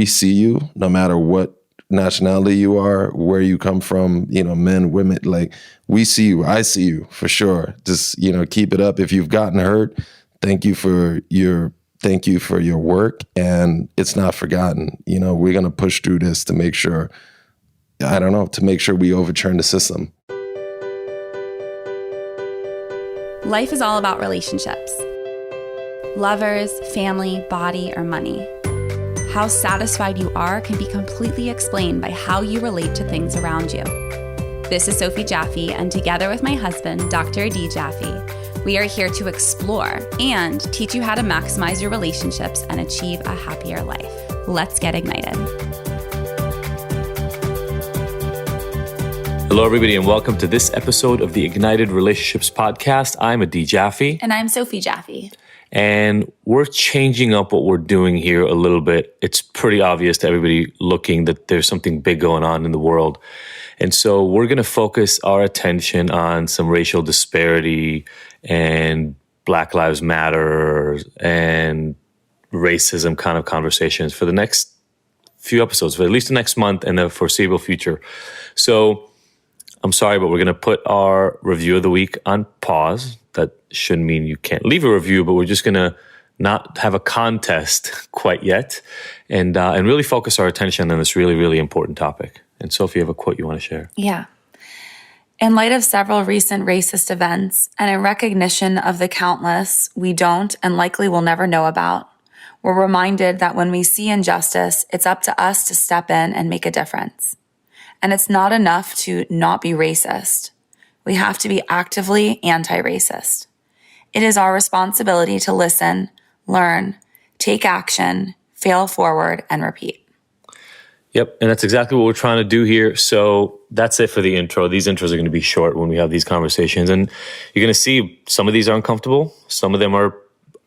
we see you no matter what nationality you are, where you come from, men, women, like we see you. I see you for sure. Just, keep it up. If you've gotten hurt, thank you for your work, and it's not forgotten. We're going to push through this to make sure, to make sure we overturn the system. Life is all about relationships. Lovers, family, body, or money. How satisfied you are can be completely explained by how you relate to things around you. This is Sophie Jaffe, and together with my husband, Dr. D. Jaffe, we are here to explore and teach you how to maximize your relationships and achieve a happier life. Let's get ignited. Hello, everybody, and welcome to this episode of the Ignited Relationships Podcast. I'm D. Jaffe. And I'm Sophie Jaffe. And we're changing up what we're doing here a little bit. It's pretty obvious to everybody looking that there's something big going on in the world. And so we're going to focus our attention on some racial disparity and Black Lives Matter and racism kind of conversations for the next few episodes, for at least the next month and the foreseeable future. So I'm sorry, but we're going to put our review of the week on pause. That shouldn't mean you can't leave a review, but we're just going to not have a contest quite yet and really focus our attention on this really, really important topic. And Sophie, you have a quote you want to share? Yeah. In light of several recent racist events and in recognition of the countless we don't and likely will never know about, we're reminded that when we see injustice, it's up to us to step in and make a difference. And it's not enough to not be racist. We have to be actively anti-racist. It is our responsibility to listen, learn, take action, fail forward, and repeat. Yep, and that's exactly what we're trying to do here. So that's it for the intro. These intros are going to be short when we have these conversations. And you're going to see some of these are uncomfortable. Some of them are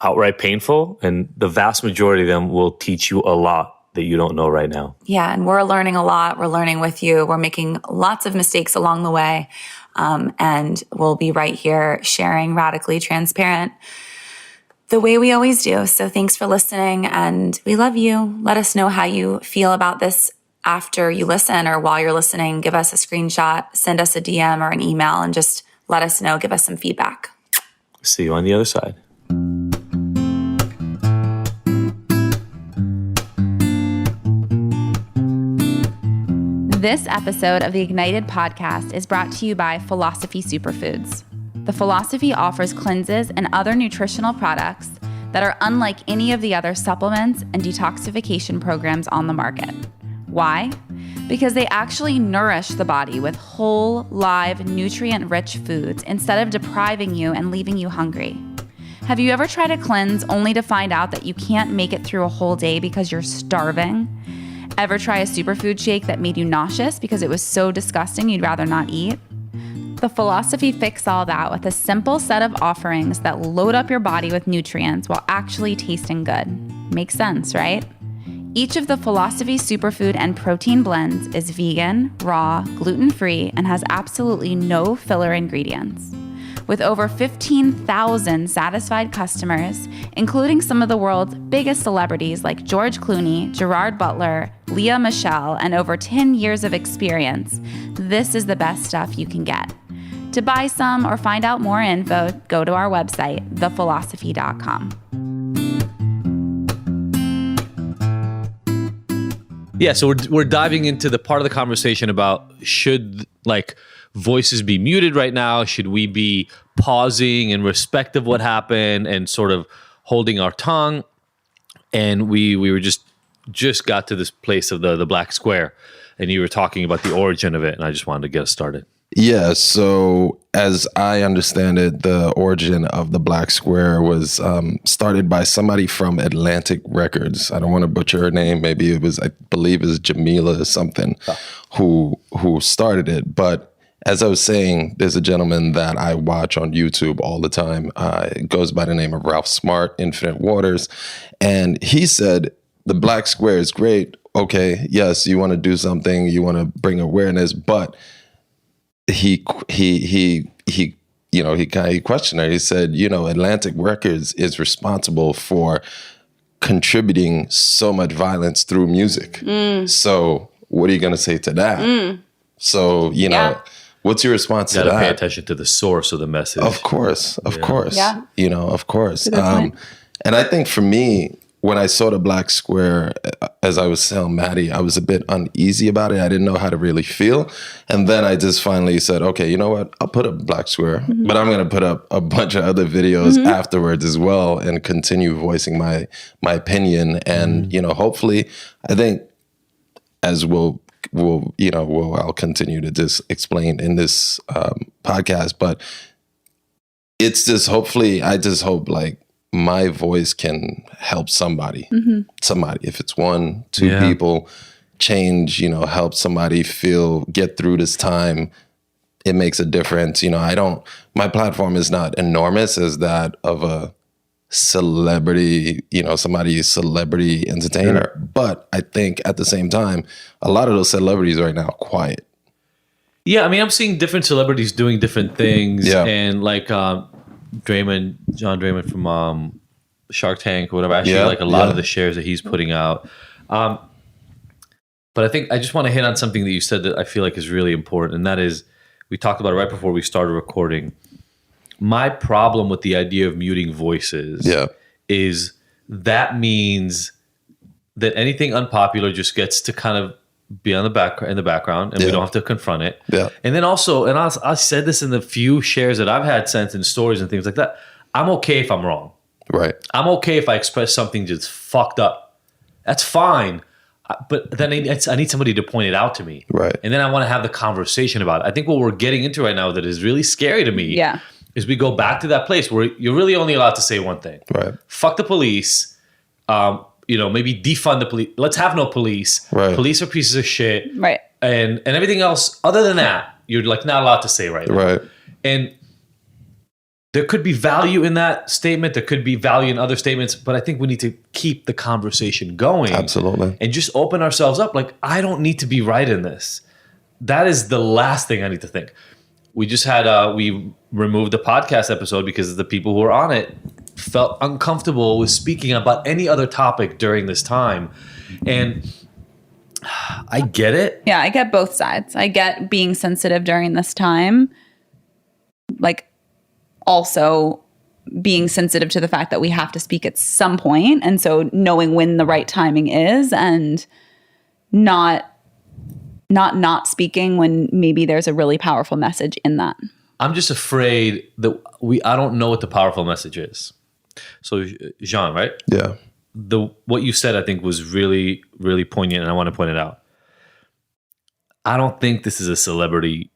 outright painful. And the vast majority of them will teach you a lot that you don't know right now. Yeah, and we're learning a lot. We're learning with you. We're making lots of mistakes along the way. And we'll be right here sharing radically transparent the way we always do. So thanks for listening, and we love you. Let us know how you feel about this after you listen or while you're listening. Give us a screenshot, send us a DM or an email, and just let us know. Give us some feedback. See you on the other side. This episode of the Ignited Podcast is brought to you by Philosophy Superfoods. The Philosophy offers cleanses and other nutritional products that are unlike any of the other supplements and detoxification programs on the market. Why? Because they actually nourish the body with whole, live, nutrient-rich foods instead of depriving you and leaving you hungry. Have you ever tried a cleanse only to find out that you can't make it through a whole day because you're starving? Ever try a superfood shake that made you nauseous because it was so disgusting you'd rather not eat? The Philosophy fix all that with a simple set of offerings that load up your body with nutrients while actually tasting good. Makes sense, right? Each of the Philosophy superfood and protein blends is vegan, raw, gluten-free, and has absolutely no filler ingredients. With over 15,000 satisfied customers, including some of the world's biggest celebrities like George Clooney, Gerard Butler, Lea Michele, and over 10 years of experience, this is the best stuff you can get. To buy some or find out more info, go to our website, thephilosophy.com. Yeah, so we're diving into the part of the conversation about should voices be muted right now? Should we be pausing in respect of what happened and sort of holding our tongue? And we were just got to this place of the Black Square, and you were talking about the origin of it, and I just wanted to get us started. Yeah, so as I understand it, the origin of the Black Square was started by somebody from Atlantic Records. I don't want to butcher her name. Maybe it was, I believe it was Jamila or something who started it. But as I was saying, there's a gentleman that I watch on YouTube all the time. It goes by the name of Ralph Smart, Infinite Waters. And he said, the Black Square is great. Okay, yes, you want to do something, you want to bring awareness, but he questioned it. He said, Atlantic Records is responsible for contributing so much violence through music. So what are you going to say to that? So, you know, what's your response to that? You got to pay attention to the source of the message. Of course. Yeah. You know, of course. And I think for me, when I saw the black square, as I was telling Maddie, I was a bit uneasy about it. I didn't know how to really feel. And then I just finally said, okay, you know what? I'll put up black square, but I'm going to put up a bunch of other videos afterwards as well and continue voicing my opinion. And, you know, hopefully, I think as I'll continue to just explain in this podcast, but it's just I just hope like my voice can help somebody, if it's 1, 2 people, change, you know, help somebody get through this time. It makes a difference. You know, my platform is not enormous as that of a celebrity, you know, somebody's celebrity entertainer. But I think at the same time, a lot of those celebrities right now are quiet. Yeah, I mean, I'm seeing different celebrities doing different things. Yeah. And like John Draymond from Shark Tank or whatever, actually like a lot of the shares that he's putting out. But I think I just want to hit on something that you said that I feel like is really important. And that is, we talked about it right before we started recording. My problem with the idea of muting voices is that means that anything unpopular just gets to kind of be in the background, and we don't have to confront it. Yeah. And then also, and I said this in the few shares that I've had sent in stories and things like that, I'm okay if I'm wrong. Right. I'm okay if I express something just fucked up. That's fine. But then I need somebody to point it out to me. Right. And then I want to have the conversation about it. I think what we're getting into right now that is really scary to me is we go back to that place where you're really only allowed to say one thing. Right. Fuck the police. You know, maybe defund the police. Let's have no police. Right. Police are pieces of shit. Right. And everything else other than that, you're like not allowed to say right now. Right. And there could be value in that statement. There could be value in other statements, but I think we need to keep the conversation going. Absolutely. And just open ourselves up. Like, I don't need to be right in this. That is the last thing I need to think. We just had, we removed the podcast episode because the people who were on it felt uncomfortable with speaking about any other topic during this time. And I get it. Yeah, I get both sides. I get being sensitive during this time. Like, also being sensitive to the fact that we have to speak at some point, and so knowing when the right timing is, and not speaking when maybe there's a really powerful message in that. I'm just afraid that I don't know what the powerful message is. So Jean, right? Yeah. What you said, I think, was really, really poignant, and I want to point it out. I don't think this is a celebrity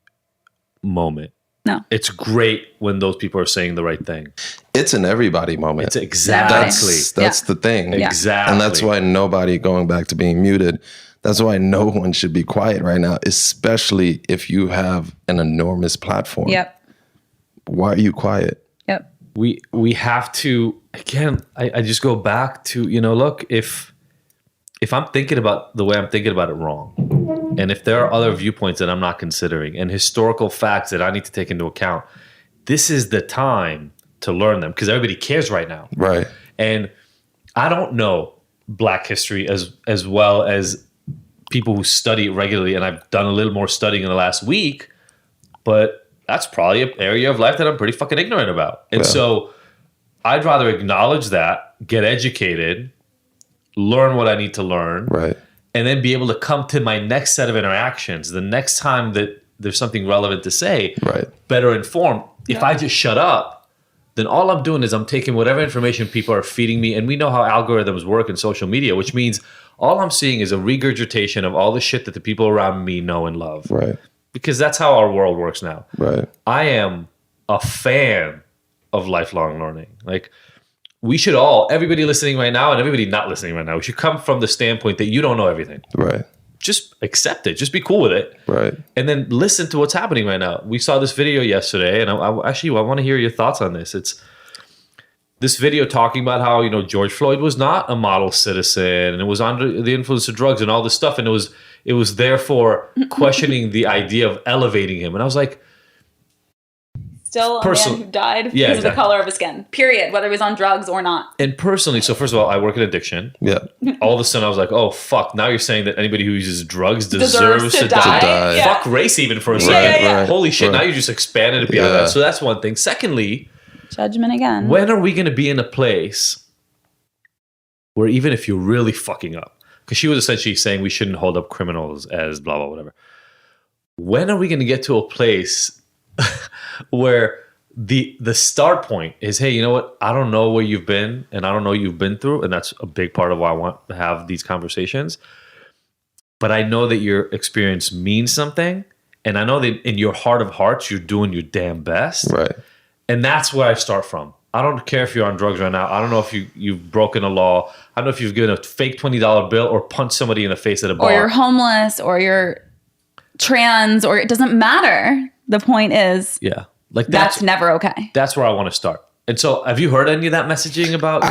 moment. No. It's great when those people are saying the right thing. It's an everybody moment. It's exactly. That's the thing. Exactly. And that's why nobody, going back to being muted, that's why no one should be quiet right now, especially if you have an enormous platform. Yep. Why are you quiet? Yep. We have to, again, I just go back to, you know, look, if I'm thinking about the way I'm thinking about it wrong, and if there are other viewpoints that I'm not considering and historical facts that I need to take into account, this is the time to learn them, because everybody cares right now. Right. And I don't know Black history as well as people who study it regularly, and I've done a little more studying in the last week, but that's probably an area of life that I'm pretty fucking ignorant about. And so I'd rather acknowledge that, get educated, learn what I need to learn, right, and then be able to come to my next set of interactions, the next time that there's something relevant to say, right, better informed. If I just shut up, then all I'm doing is I'm taking whatever information people are feeding me, and we know how algorithms work in social media, which means all I'm seeing is a regurgitation of all the shit that the people around me know and love. Right. Because that's how our world works now. Right. I am a fan of lifelong learning. Like, we should all, everybody listening right now and everybody not listening right now, we should come from the standpoint that you don't know everything. Right. Just accept it. Just be cool with it. Right. And then listen to what's happening right now. We saw this video yesterday, and I want to hear your thoughts on this. It's this video talking about how, you know, George Floyd was not a model citizen, and it was under the influence of drugs and all this stuff, and it was therefore questioning the idea of elevating him. And I was like, still a man who died because of the color of his skin. Period. Whether he was on drugs or not. And personally, so first of all, I work in addiction. Yeah. All of a sudden, I was like, oh, fuck. Now you're saying that anybody who uses drugs deserves to die. Yeah. Fuck race even for a second. Yeah. Holy shit. Now you just expanded it beyond that. So that's one thing. Secondly, judgment again. when are we going to be in a place where even if you're really fucking up, because she was essentially saying we shouldn't hold up criminals as blah, blah, whatever. When are we going to get to a place where the start point is, hey, you know what? I don't know where you've been and I don't know what you've been through. And that's a big part of why I want to have these conversations. But I know that your experience means something. And I know that in your heart of hearts, you're doing your damn best. Right. And that's where I start from. I don't care if you're on drugs right now. I don't know if you've broken a law. I don't know if you've given a fake $20 bill or punched somebody in the face at a bar. Or you're homeless or you're trans or it doesn't matter. The point is, yeah, like that's never okay. That's where I want to start. And so have you heard any of that messaging about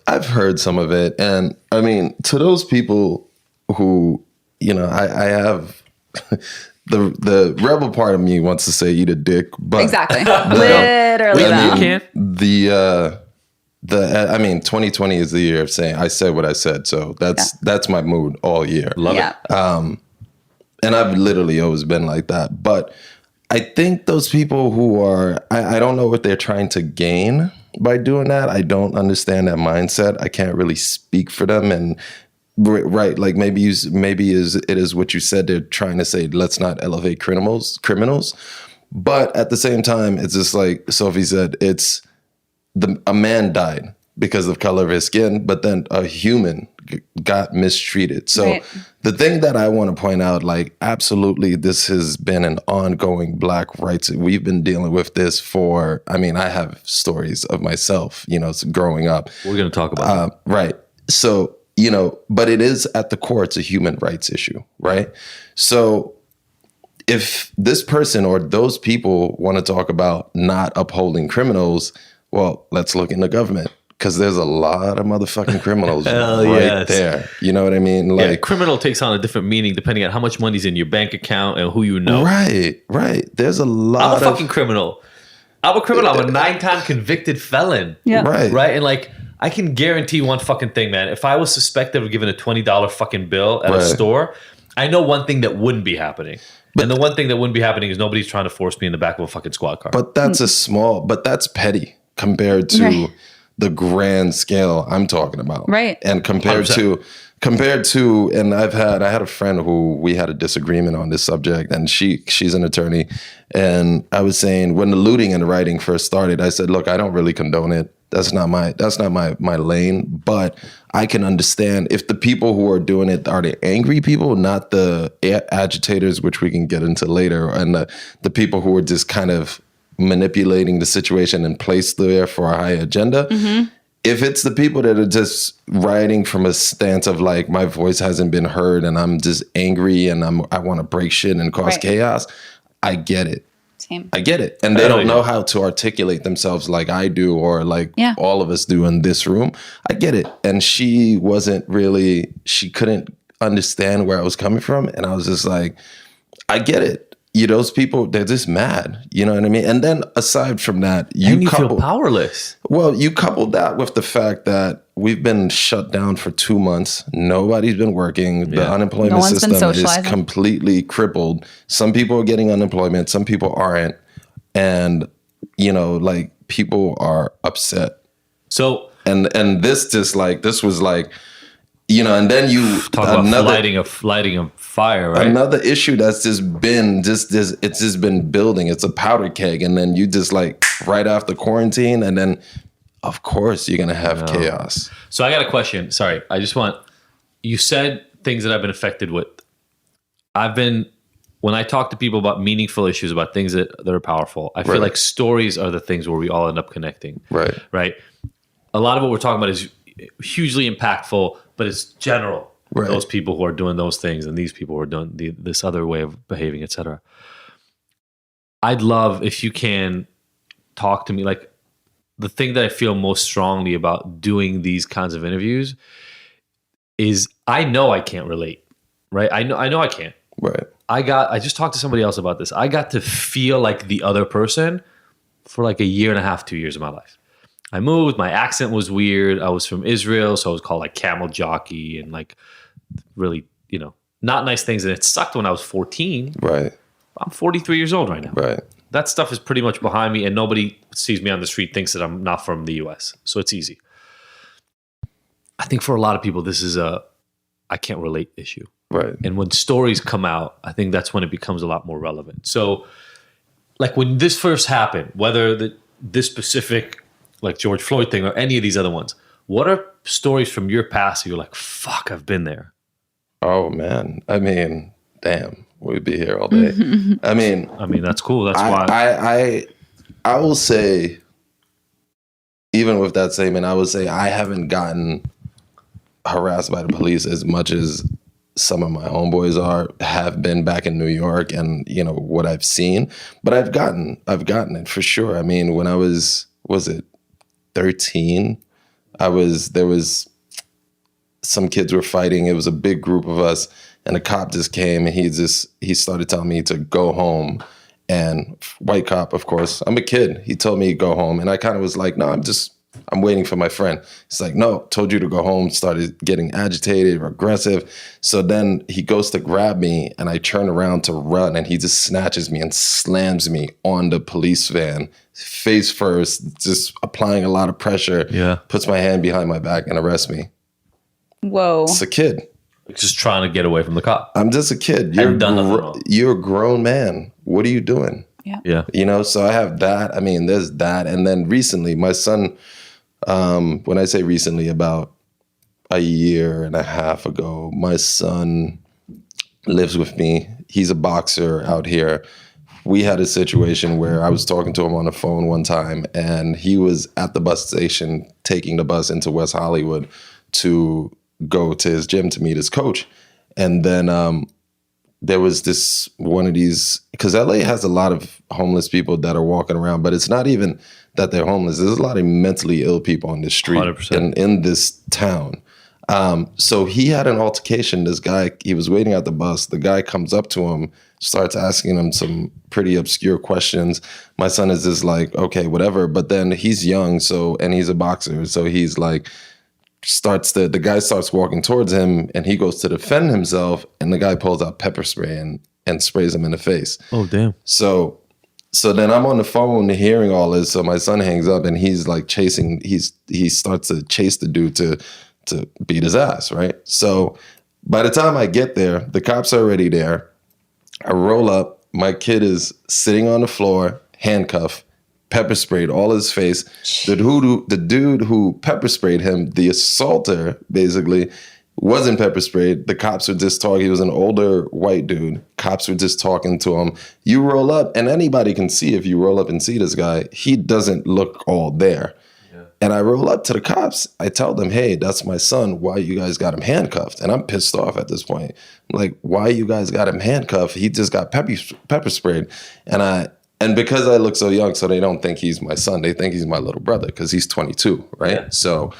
I've heard some of it. And I mean, to those people who, you know, I have the rebel part of me wants to say eat a dick, but exactly. Literally you can. I mean, 2020 is the year of saying I said what I said. So that's my mood all year. Love it. And I've literally always been like that. But I think those people who are, I don't know what they're trying to gain by doing that. I don't understand that mindset. I can't really speak for them. And right, like maybe it is what you said. They're trying to say, let's not elevate criminals. But at the same time, it's just like Sophie said, it's a man died because of color of his skin, but then a human got mistreated. So the thing that I want to point out, like, absolutely, this has been an ongoing Black rights. We've been dealing with this I have stories of myself, you know, growing up. We're going to talk about that. Right. So, you know, but it is at the core, it's a human rights issue, right? So if this person or those people want to talk about not upholding criminals, well, let's look in the government. Because there's a lot of motherfucking criminals there. You know what I mean? Like, criminal takes on a different meaning depending on how much money's in your bank account and who you know. Right. There's a lot I'm a fucking criminal. I'm a criminal. I'm a 9-time convicted felon. Yeah. Right. And like, I can guarantee one fucking thing, man. If I was suspected of giving a $20 fucking bill at a store, I know one thing that wouldn't be happening. And the one thing that wouldn't be happening is nobody's trying to force me in the back of a fucking squad car. But that's that's petty compared to the grand scale I'm talking about. Right. And compared 100%. to, and I had a friend who we had a disagreement on this subject, and she's an attorney. And I was saying, when the looting and the rioting first started, I said, look, I don't really condone it. That's not my lane, but I can understand if the people who are doing it are the angry people, not the agitators, which we can get into later, and the people who are just kind of manipulating the situation and placed there for a high agenda. Mm-hmm. If it's the people that are just rioting from a stance of like, my voice hasn't been heard and I'm just angry and I want to break shit and cause chaos, I get it. Same. I get it. And they don't know how to articulate themselves like I do or like all of us do in this room. I get it. And she couldn't understand where I was coming from. And I was just like, I get it. Those people, they're just mad. You know what I mean? And then aside from that, you feel powerless. Well, you coupled that with the fact that we've been shut down for 2 months. Nobody's been working. The unemployment system is completely crippled. Some people are getting unemployment. Some people aren't. And, you know, like, people are upset. So, and this was like, you know, and then you talk about lighting a fire, right? Another issue that's just been it's just been building. It's a powder keg, and then you just like right after quarantine, and then of course you're gonna have chaos. So I got a question. Sorry, you said things that I've been affected with. When I talk to people about meaningful issues, about things that are powerful, I feel like stories are the things where we all end up connecting. Right. A lot of what we're talking about is hugely impactful, but it's general. Those people who are doing those things and these people who are doing this other way of behaving, etc. I'd love if you can talk to me. Like, the thing that I feel most strongly about doing these kinds of interviews is I know I can't relate, right? I know I can't. Right. I just talked to somebody else about this. I got to feel like the other person for like a year and a half, 2 years of my life. I moved. My accent was weird. I was from Israel, so I was called like camel jockey and like really, not nice things. And it sucked when I was 14. Right. I'm 43 years old right now. Right. That stuff is pretty much behind me, and nobody sees me on the street thinks that I'm not from the US. So it's easy. I think for a lot of people, this is a I can't relate issue. Right. And when stories come out, I think that's when it becomes a lot more relevant. So like when this first happened, whether this specific like George Floyd thing or any of these other ones, what are stories from your past that you're like, fuck, I've been there? Oh, man. I mean, damn, we'd be here all day. I mean, that's cool. That's why. I will say, even with that statement, I would say I haven't gotten harassed by the police as much as some of my homeboys have been back in New York and, what I've seen. But I've gotten it for sure. I mean, when I was it 13? There was some kids were fighting. It was a big group of us, and a cop just came and he started telling me to go home. And white cop, of course, I'm a kid. He told me to go home, and I kind of was like, no, I'm waiting for my friend. He's like, no, told you to go home. Started getting agitated or aggressive. So then he goes to grab me, and I turn around to run, and he just snatches me and slams me on the police van, face first, just applying a lot of pressure. Yeah. Puts my hand behind my back and arrests me. Whoa. It's a kid. Just trying to get away from the cop. I'm just a kid. You're done nothing wrong. You're a grown man. What are you doing? Yeah. So I have that. I mean, there's that. And then recently, my son, when I say recently, about a year and a half ago, my son lives with me. He's a boxer out here. We had a situation where I was talking to him on the phone one time, and he was at the bus station taking the bus into West Hollywood to go to his gym to meet his coach. And then there was this one of these, because LA has a lot of homeless people that are walking around, but it's not even that they're homeless. There's a lot of mentally ill people on the street 100%. in this town. So he had an altercation. This guy, he was waiting at the bus. The guy comes up to him, starts asking him some pretty obscure questions. My son is just like, okay, whatever. But then he's young, and he's a boxer. So he's like, the guy starts walking towards him, and he goes to defend himself, and the guy pulls out pepper spray and sprays him in the face. Oh, damn. So then I'm on the phone hearing all this. So my son hangs up, and he's like he starts to chase the dude to beat his ass, right? So by the time I get there, the cops are already there. I roll up. My kid is sitting on the floor, handcuffed, pepper sprayed all his face. The dude who pepper sprayed him, the assaulter, basically, wasn't pepper sprayed. The cops were just talking. He was an older white dude. Cops were just talking to him. You roll up, and anybody can see if you roll up and see this guy, he doesn't look all there. Yeah. And I roll up to the cops. I tell them, hey, that's my son. Why you guys got him handcuffed? And I'm pissed off at this point. I'm like, why you guys got him handcuffed? He just got pepper sprayed. And because I look so young, so they don't think he's my son. They think he's my little brother because he's 22, right? Yeah. So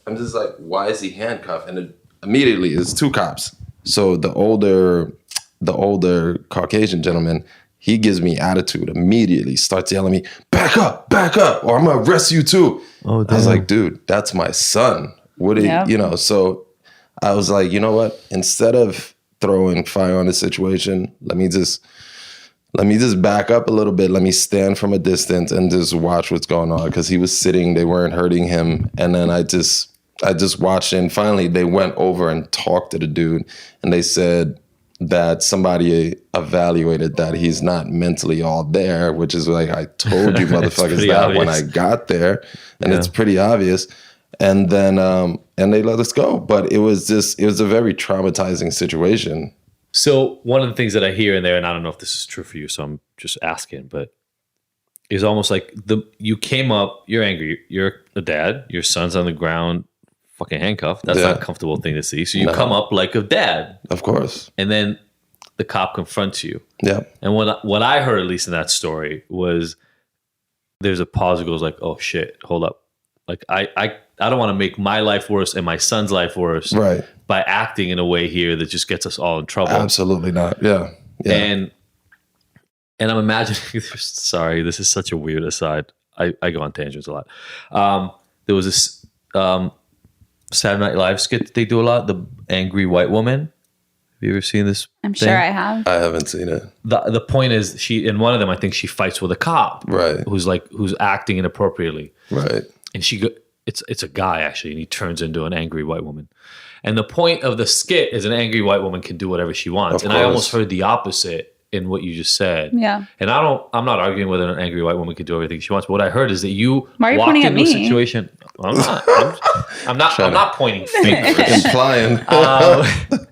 I'm just like, why is he handcuffed? And immediately it's two cops. So the older Caucasian gentleman, he gives me attitude immediately, starts yelling at me, back up, or I'm gonna arrest you too. Oh, damn. I was like, dude, that's my son. So I was like, you know what? Instead of throwing fire on the situation, let me just back up a little bit. Let me stand from a distance and just watch what's going on. Because he was sitting, they weren't hurting him. And then I just watched, and finally they went over and talked to the dude, and they said that somebody evaluated that he's not mentally all there, which is like, I told you motherfuckers that obvious. When I got there, and it's pretty obvious. And then and they let us go. But it was a very traumatizing situation. So one of the things that I hear in there, and I don't know if this is true for you, so I'm just asking, but it's almost like you came up, you're angry, you're a dad, your son's on the ground, fucking handcuffed. That's not a comfortable thing to see. So you come up like a dad. Of course. And then the cop confronts you. Yeah. And what I heard, at least in that story, was there's a pause that goes like, oh shit, hold up. Like I don't want to make my life worse and my son's life worse by acting in a way here that just gets us all in trouble. Absolutely not. Yeah. And And I'm imagining, sorry, this is such a weird aside. I go on tangents a lot. There was this Saturday Night Live skit that they do a lot, the angry white woman. Have you ever seen this? I'm sure I have. I haven't seen it. The point is, in one of them, I think she fights with a cop, Right? Who's acting inappropriately, Right. and it's a guy actually, and he turns into an angry white woman. And the point of the skit is an angry white woman can do whatever she wants. And I almost heard the opposite in what you just said. Yeah. And I'm not arguing whether an angry white woman can do everything she wants. But what I heard is that you Why are you walked pointing at into a me? situation. I'm not. I'm not pointing fingers. Implying.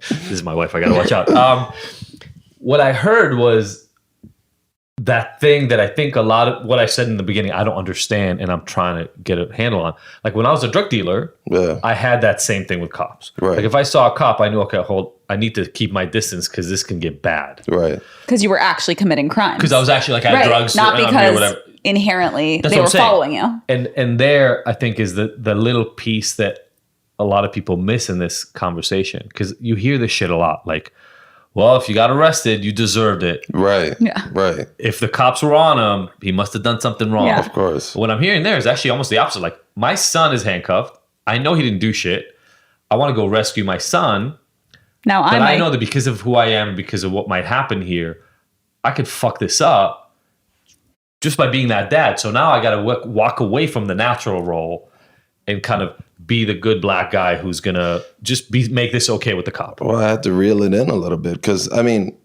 This is my wife. I gotta watch out. What I heard was that thing that I think a lot of what I said in the beginning, I don't understand, and I'm trying to get a handle on. Like when I was a drug dealer, I had that same thing with cops. Right. Like if I saw a cop, I knew, okay, I need to keep my distance because this can get bad. Right. Because you were actually committing crimes. Because I was actually like, I had drugs. Not because whatever. Inherently That's they what were I'm saying. following you. And there, I think, is the little piece that a lot of people miss in this conversation. Because you hear this shit a lot. Like, well, if you got arrested, you deserved it. Right. Yeah. Right. If the cops were on him, he must have done something wrong. Yeah. Of course. What I'm hearing there is actually almost the opposite. Like, my son is handcuffed. I know he didn't do shit. I want to go rescue my son. Now But I know that because of who I am and because of what might happen here, I could fuck this up just by being that dad. So now I got to walk away from the natural role and kind of be the good black guy who's going to just make this okay with the cop. Well, I had to reel it in a little bit because, I mean,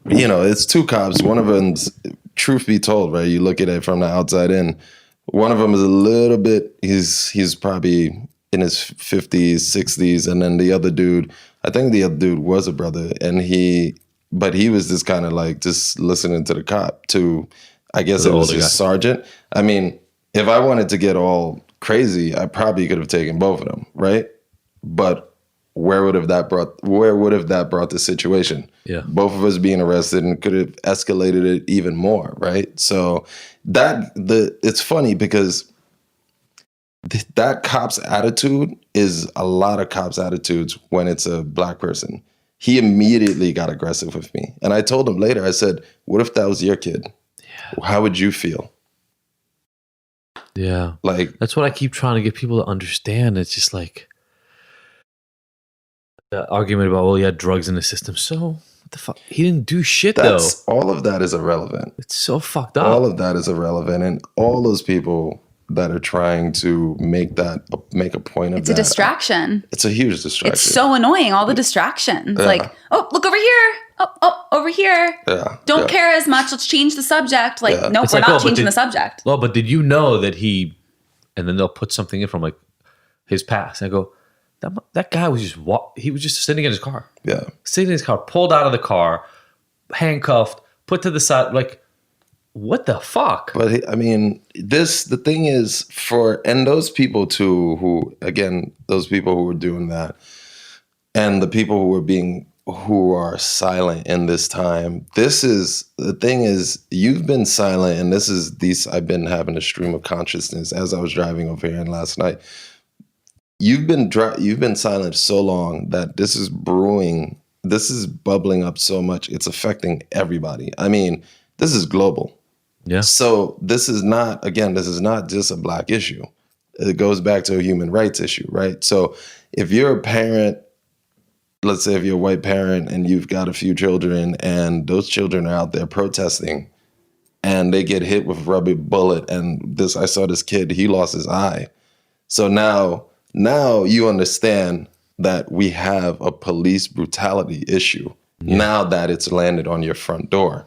it's two cops. One of them's, truth be told, right? You look at it from the outside in. One of them is a little bit, he's probably in his 50s, 60s. And then the other dude, I think the other dude was a brother. But he was just kind of like just listening to the cop too. I guess it was his sergeant. I mean, if I wanted to get all crazy, I probably could have taken both of them, right? But where would have that brought the situation? Yeah. Both of us being arrested and could have escalated it even more, right? So it's funny because that cop's attitude is a lot of cops' attitudes when it's a black person. He immediately got aggressive with me. And I told him later, I said, what if that was your kid? Yeah. How would you feel? Yeah. Like, that's what I keep trying to get people to understand. It's just like the argument about, well, he had drugs in the system. So what the fuck? He didn't do shit though. All of that is irrelevant. It's so fucked up. All of that is irrelevant. And all those people that are trying to make a point of it's a distraction. It's a huge distraction. It's so annoying, all the distractions. Yeah. Like, oh, look over here. Oh, over here. Yeah. Don't care as much. Let's change the subject. Like, nope, we're not changing the subject. Well, but did you know that and then they'll put something in from like his past. And I go, that guy was he was just sitting in his car. Yeah. Sitting in his car, pulled out of the car, handcuffed, put to the side, like, what the fuck? But I mean, the thing is and those people too, those people who were doing that and the people who are silent in this time, the thing is, you've been silent and I've been having a stream of consciousness as I was driving over here and last night. You've been silent so long that this is bubbling up so much. It's affecting everybody. I mean, this is global. Yeah. So this is not just a black issue. It goes back to a human rights issue, right? So if you're a parent, let's say if you're a white parent and you've got a few children and those children are out there protesting and they get hit with a rubber bullet and I saw this kid, he lost his eye. So now you understand that we have a police brutality issue now that it's landed on your front door.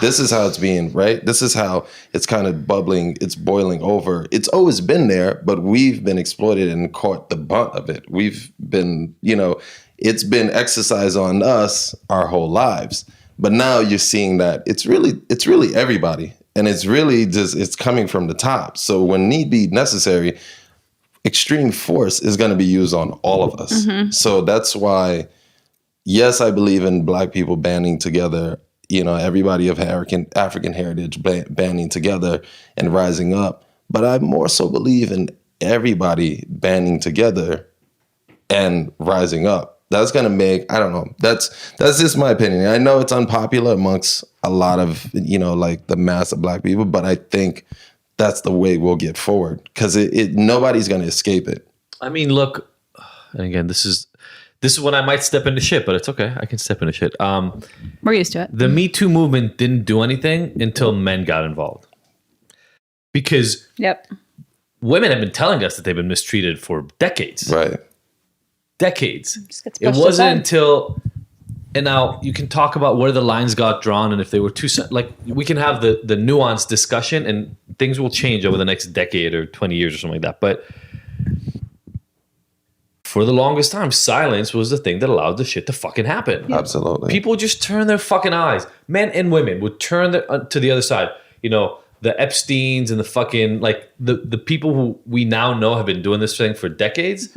This is how it's being, right? This is how it's kind of bubbling, it's boiling over. It's always been there, but we've been exploited and caught the brunt of it. We've been, it's been exercised on us our whole lives. But now you're seeing that it's really everybody. And it's really it's coming from the top. So when need be necessary, extreme force is going to be used on all of us. Mm-hmm. So that's why, yes, I believe in black people banding together, everybody of African heritage banding together and rising up. But I more so believe in everybody banding together and rising up. That's going to make, I don't know. That's just my opinion. I know it's unpopular amongst a lot of, like the mass of Black people, but I think that's the way we'll get forward because nobody's going to escape it. I mean, look, and again, this is when I might step into shit, but it's okay. I can step into shit. We're used to it. The Me Too movement didn't do anything until men got involved. Because women have been telling us that they've been mistreated for decades. Right. Decades. It wasn't until, and now you can talk about where the lines got drawn and if they were too, like we can have the nuanced discussion and things will change over the next decade or 20 years or something like that. But for the longest time, silence was the thing that allowed the shit to fucking happen. Yeah. Absolutely. People would just turn their fucking eyes. Men and women would turn to the other side. The Epsteins and the fucking, like, the people who we now know have been doing this thing for decades.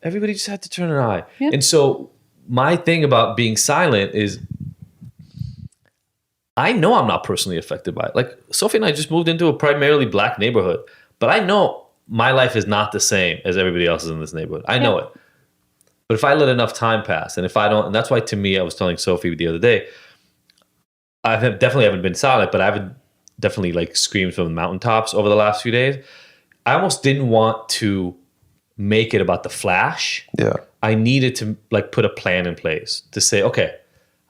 Everybody just had to turn an eye. Yeah. And so my thing about being silent is I know I'm not personally affected by it. Like, Sophie and I just moved into a primarily Black neighborhood, but I know my life is not the same as everybody else's in this neighborhood. I know it. But if I let enough time pass, and if I don't, and that's why to me, I was telling Sophie the other day, I definitely haven't been silent, but I haven't definitely like screamed from the mountaintops over the last few days. I almost didn't want to make it about the flash. Yeah. I needed to like put a plan in place to say, okay,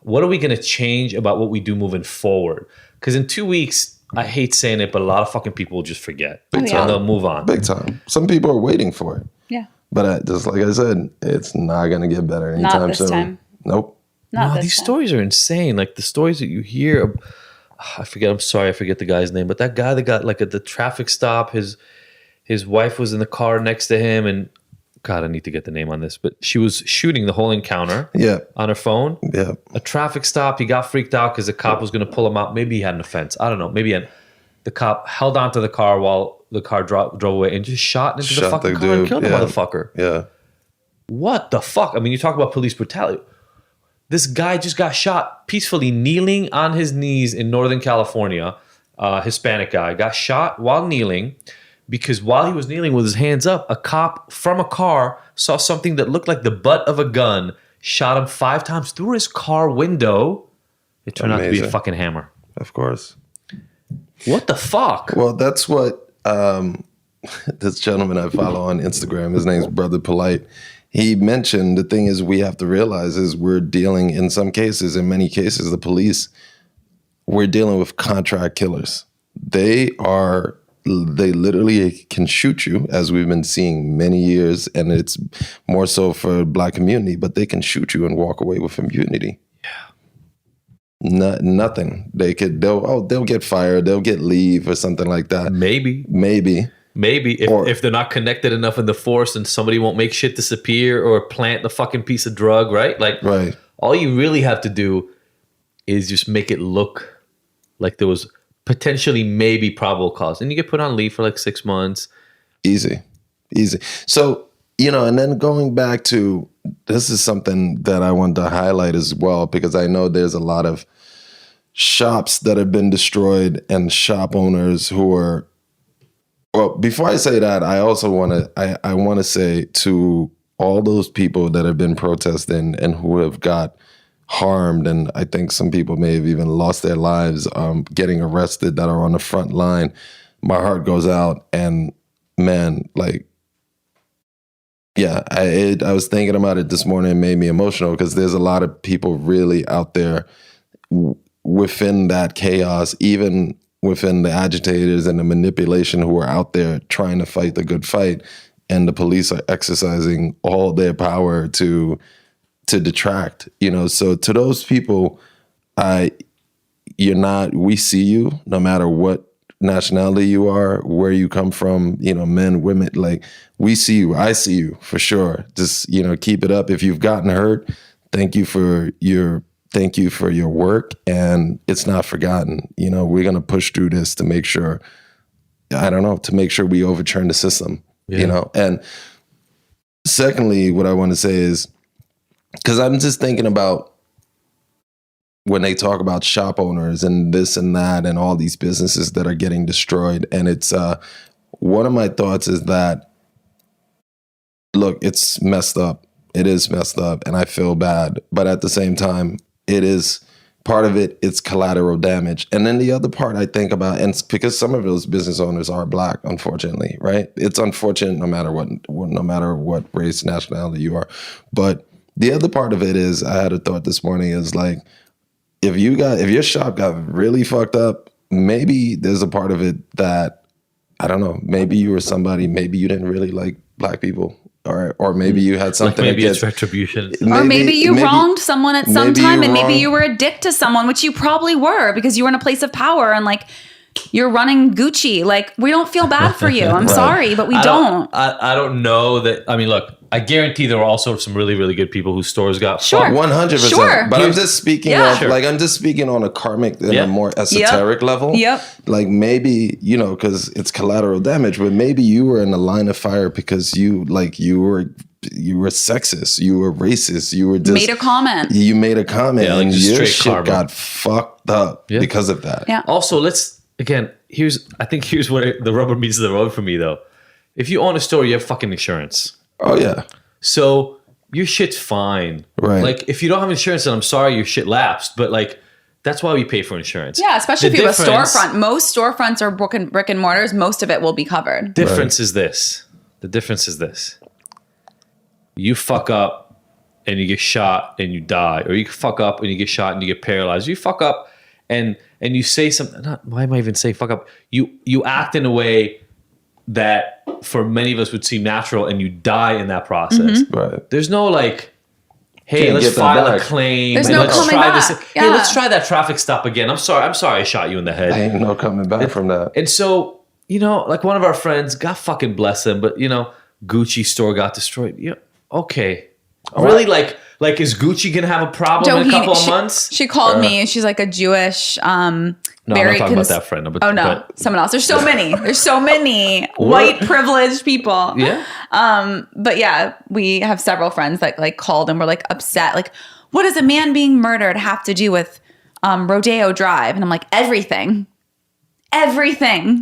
what are we going to change about what we do moving forward? Because in 2 weeks, I hate saying it, but a lot of fucking people will just forget. Big time. And they'll move on. Big time. Some people are waiting for it. Yeah. But just like I said, it's not going to get better anytime Not this soon. time. Nope. Not these time. stories are insane. Like the stories that you hear, I forget the guy's name, but that guy that got like at the traffic stop, his wife was in the car next to him, and God, I need to get the name on this, but she was shooting the whole encounter on her phone. Yeah. A traffic stop. He got freaked out because the cop was going to pull him out. Maybe he had an offense. I don't know. Maybe the cop held onto the car while the car drove away and just shot into the fucking car and killed the motherfucker. Yeah. What the fuck? I mean, you talk about police brutality. This guy just got shot peacefully kneeling on his knees in Northern California. Hispanic guy got shot while kneeling because while he was kneeling with his hands up, a cop from a car saw something that looked like the butt of a gun, shot him 5 times through his car window. It turned out to be a fucking hammer. Of course. What the fuck? Well, that's what this gentleman I follow on Instagram, his name's Brother Polite. He mentioned the thing is we have to realize is we're dealing in many cases, the police, we're dealing with contract killers. They literally can shoot you, as we've been seeing many years, and it's more so for Black community, but they can shoot you and walk away with impunity. Yeah. Nothing. They'll get fired, they'll get leave or something like that. Maybe if they're not connected enough in the force and somebody won't make shit disappear or plant the fucking piece of drug, right? Like, right. All you really have to do is just make it look like there was potentially maybe probable cause. And you get put on leave for like 6 months. Easy. So, and then going back to, this is something that I want to highlight as well, because I know there's a lot of shops that have been destroyed and shop owners who are, well, before I say that, I also want to say to all those people that have been protesting and who have got harmed, and I think some people may have even lost their lives getting arrested that are on the front line, my heart goes out. And man, like, yeah, I was thinking about it this morning. It made me emotional because there's a lot of people really out there within that chaos, even within the agitators and the manipulation who are out there trying to fight the good fight. And the police are exercising all their power to detract, So to those people, we see you no matter what nationality you are, where you come from, men, women, like we see you. I see you for sure. Just, keep it up. If you've gotten hurt, thank you for your work, and it's not forgotten. We're going to push through this to make sure, we overturn the system, And secondly, what I want to say is, because I'm just thinking about when they talk about shop owners and this and that and all these businesses that are getting destroyed. And it's one of my thoughts is that, look, it's messed up. It is messed up and I feel bad. But at the same time, it is part of it, it's collateral damage. And then the other part I think about, and it's because some of those business owners are Black, unfortunately, right? It's unfortunate no matter what race, nationality you are. But the other part of it is, I had a thought this morning, is like, if your shop got really fucked up, maybe there's a part of it that, I don't know, maybe you were somebody, maybe you didn't really like Black people. Or maybe you had something like maybe against, it's retribution. Or maybe you wronged someone at some time, and maybe you were a dick to someone, which you probably were because you were in a place of power and like you're running Gucci. Like, we don't feel bad for you. I'm sorry, but we don't. I don't know that. I mean, look, I guarantee there were also some really, really good people whose stores got Sure. fucked. 100%. Sure. But I'm just speaking I'm just speaking on a karmic and a more esoteric level. Yep. Like maybe, because it's collateral damage, but maybe you were in the line of fire because you were sexist, you were racist, you were just made a comment. You made a comment like and your shit karma. got fucked up because of that. Yeah. Also, here's where the rubber meets the road for me though. If you own a store, you have fucking insurance. Oh yeah. So your shit's fine. Right. Like if you don't have insurance, then I'm sorry your shit lapsed. But like that's why we pay for insurance. Yeah, especially if you have a storefront. Most storefronts are brick and mortars. Most of it will be covered. Difference is this. The difference is this. You fuck up and you get shot and you die, or you fuck up and you get shot and you get paralyzed. You fuck up and you say something. Why am I even saying fuck up? You act in a way that for many of us would seem natural, and you die in that process. Mm-hmm. Right. There's no like, hey, Can't let's file a claim. There's and no let's coming try back. this. Yeah. Hey, let's try that traffic stop again. I'm sorry I shot you in the head. Ain't no coming back from that. And so, like one of our friends, God fucking bless him, but Gucci store got destroyed. Okay. Really, like is Gucci gonna have a problem in a couple of months? She called me. She's like a Jewish. No, I'm not talking about that friend. Someone else. There's so many. There's so many white privileged people. Yeah. But yeah, we have several friends that like called and were like upset. Like, what does a man being murdered have to do with Rodeo Drive? And I'm like, everything.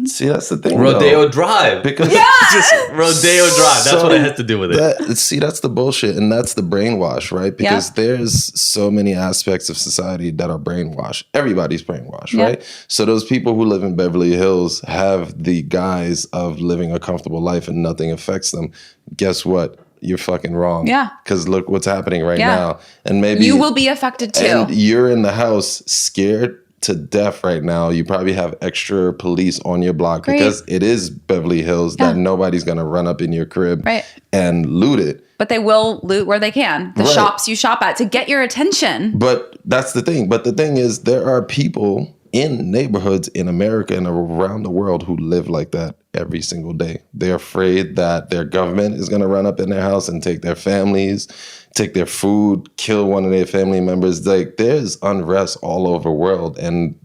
See, that's the thing. Rodeo Drive. Because just Rodeo Drive. That's what it has to do with it. See, that's the bullshit, and that's the brainwash, right? Because there's so many aspects of society that are brainwashed. Everybody's brainwashed, right? So those people who live in Beverly Hills have the guise of living a comfortable life and nothing affects them. Guess what? You're fucking wrong. Yeah. Because look what's happening right now. And maybe you will be affected too. And you're in the house scared to death right now. You probably have extra police on your block because it is Beverly Hills that nobody's going to run up in your crib and loot it. But they will loot where they can. The shops you shop at to get your attention. But that's the thing. But the thing is, there are people in neighborhoods in America and around the world who live like that every single day. They're afraid that their government is going to run up in their house and take their families, take their food, kill one of their family members. Like there's unrest all over the world. And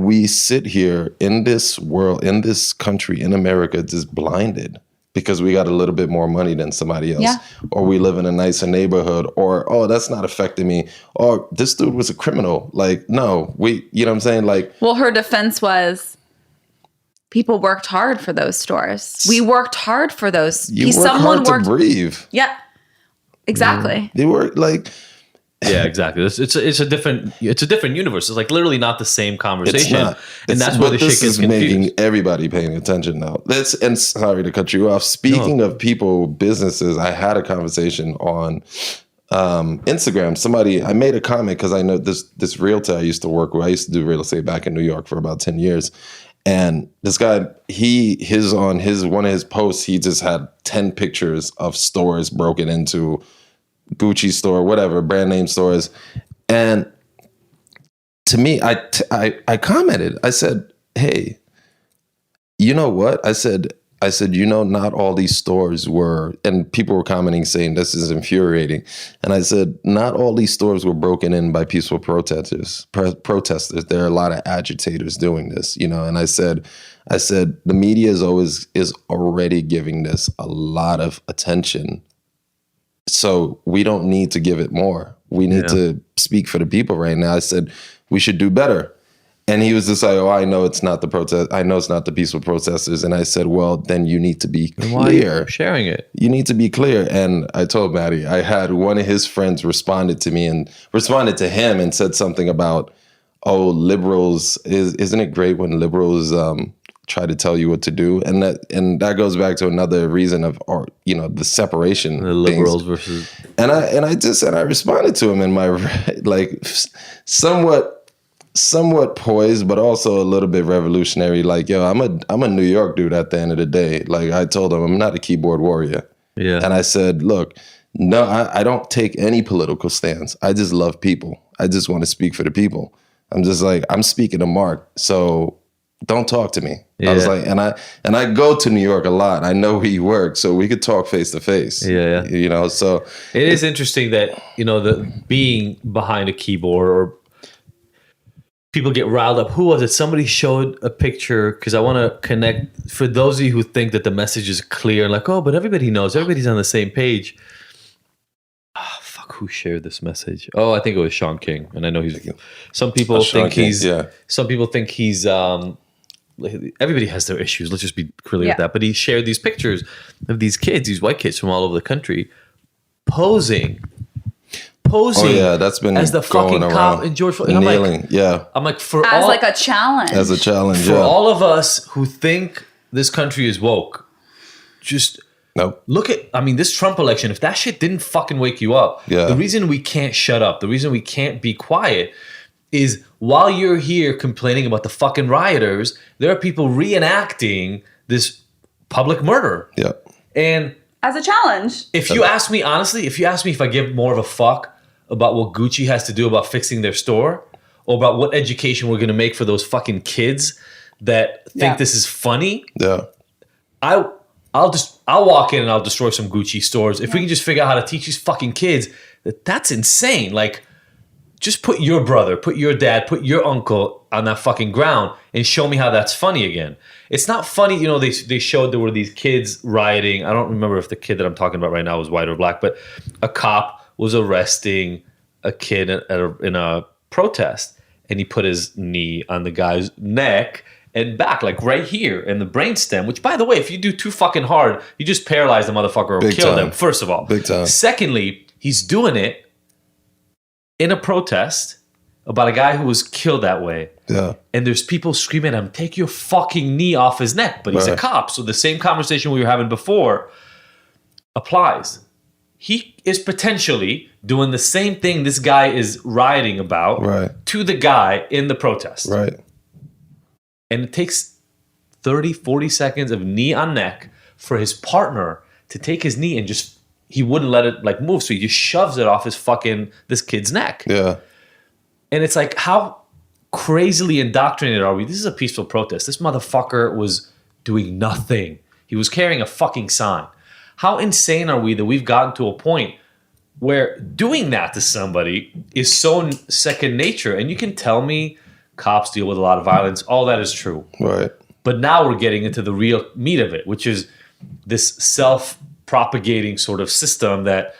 we sit here in this world, in this country, in America, just blinded because we got a little bit more money than somebody else. Or we live in a nicer neighborhood, or, oh, that's not affecting me. Or this dude was a criminal. Like, no, you know what I'm saying? Like, well, her defense was, people worked hard for those stores. We worked hard for those. Someone worked to breathe. Yeah, exactly. They were like, yeah, exactly. It's a different universe. It's like literally not the same conversation. And that's where the shit gets confused. Making everybody paying attention now. And sorry to cut you off. Speaking of people, businesses, I had a conversation on Instagram. I made a comment because I know this realtor I used to work with. I used to do real estate back in New York for about 10 years. And this guy, on one of his posts, he just had 10 pictures of stores broken into, Gucci store, whatever, brand name stores. And to me, I commented, I said, hey, you know what? I said, not all these stores were, and people were commenting saying this is infuriating. And I said, not all these stores were broken in by peaceful protesters. There are a lot of agitators doing this, and I said, the media is already giving this a lot of attention. So we don't need to give it more. We need to speak for the people right now. I said, we should do better. And he was just like, oh, I know it's not the protest. I know it's not the peaceful protesters. And I said, well, then you need to be clear. Why are you sharing it? You need to be clear. And I told Maddie, I had one of his friends responded to him and said something about, oh, liberals, isn't it great when liberals try to tell you what to do? And that goes back to another reason of, the separation. The liberals versus. And I responded to him in my like somewhat poised, but also a little bit revolutionary. Like, yo, I'm a New York dude at the end of the day. Like, I told him I'm not a keyboard warrior. Yeah. And I said, look, no, I don't take any political stance. I just love people. I just want to speak for the people. I'm just like, I'm speaking to Mark, so don't talk to me. Yeah. I was like, and I go to New York a lot. I know where he works, so we could talk face to face. Yeah. So it is interesting that, the being behind a keyboard or people get riled up. Who was it? Somebody showed a picture, because I want to connect, for those of you who think that the message is clear, like, oh, but everybody knows, everybody's on the same page. Who shared this message? Oh, I think it was Sean King, and I know some people think he's everybody has their issues. Let's just be clear with that. But he shared these pictures of these kids, these white kids from all over the country, posing. Oh yeah, that's been as the fucking cop in George Floyd. Kneeling, I'm like, a challenge. As a challenge, for all of us who think this country is woke, just. Nope. Look at, this Trump election, if that shit didn't fucking wake you up, the reason we can't shut up, the reason we can't be quiet is while you're here complaining about the fucking rioters, there are people reenacting this public murder. Yeah. And as a challenge. If you ask me, honestly, if I give more of a fuck about what Gucci has to do about fixing their store or about what education we're going to make for those fucking kids that think this is funny. Yeah. I'll walk in and I'll destroy some Gucci stores. If we can just figure out how to teach these fucking kids that's insane. Like, just put your brother, put your dad, put your uncle on that fucking ground and show me how that's funny again. It's not funny. They showed there were these kids rioting. I don't remember if the kid that I'm talking about right now was white or black, but a cop was arresting a kid in a protest, and he put his knee on the guy's neck and back, like right here in the brainstem, which, by the way, if you do too fucking hard, you just paralyze the motherfucker or kill them, first of all. Big time. Secondly, he's doing it in a protest about a guy who was killed that way. Yeah. And there's people screaming at him, take your fucking knee off his neck. But he's a cop, so the same conversation we were having before applies. He is potentially doing the same thing this guy is rioting about to the guy in the protest. Right. And it takes 30, 40 seconds of knee on neck for his partner to take his knee and he wouldn't let it move. So he just shoves it off this kid's neck. Yeah. And it's like, how crazily indoctrinated are we? This is a peaceful protest. This motherfucker was doing nothing. He was carrying a fucking sign. How insane are we that we've gotten to a point where doing that to somebody is so second nature? And you can tell me cops deal with a lot of violence. All that is true. Right. But now we're getting into the real meat of it, which is this self-propagating sort of system that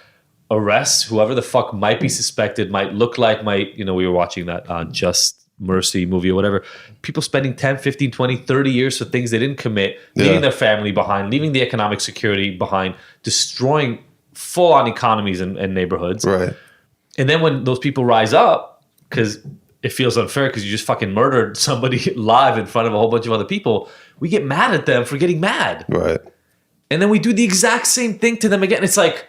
arrests whoever the fuck might be suspected, might look like, we were watching that Just Mercy movie or whatever. People spending 10, 15, 20, 30 years for things they didn't commit, leaving their family behind, leaving the economic security behind, destroying full-on economies and neighborhoods. Right. And then when those people rise up, because it feels unfair because you just fucking murdered somebody live in front of a whole bunch of other people, we get mad at them for getting mad. Right. And then we do the exact same thing to them again. It's like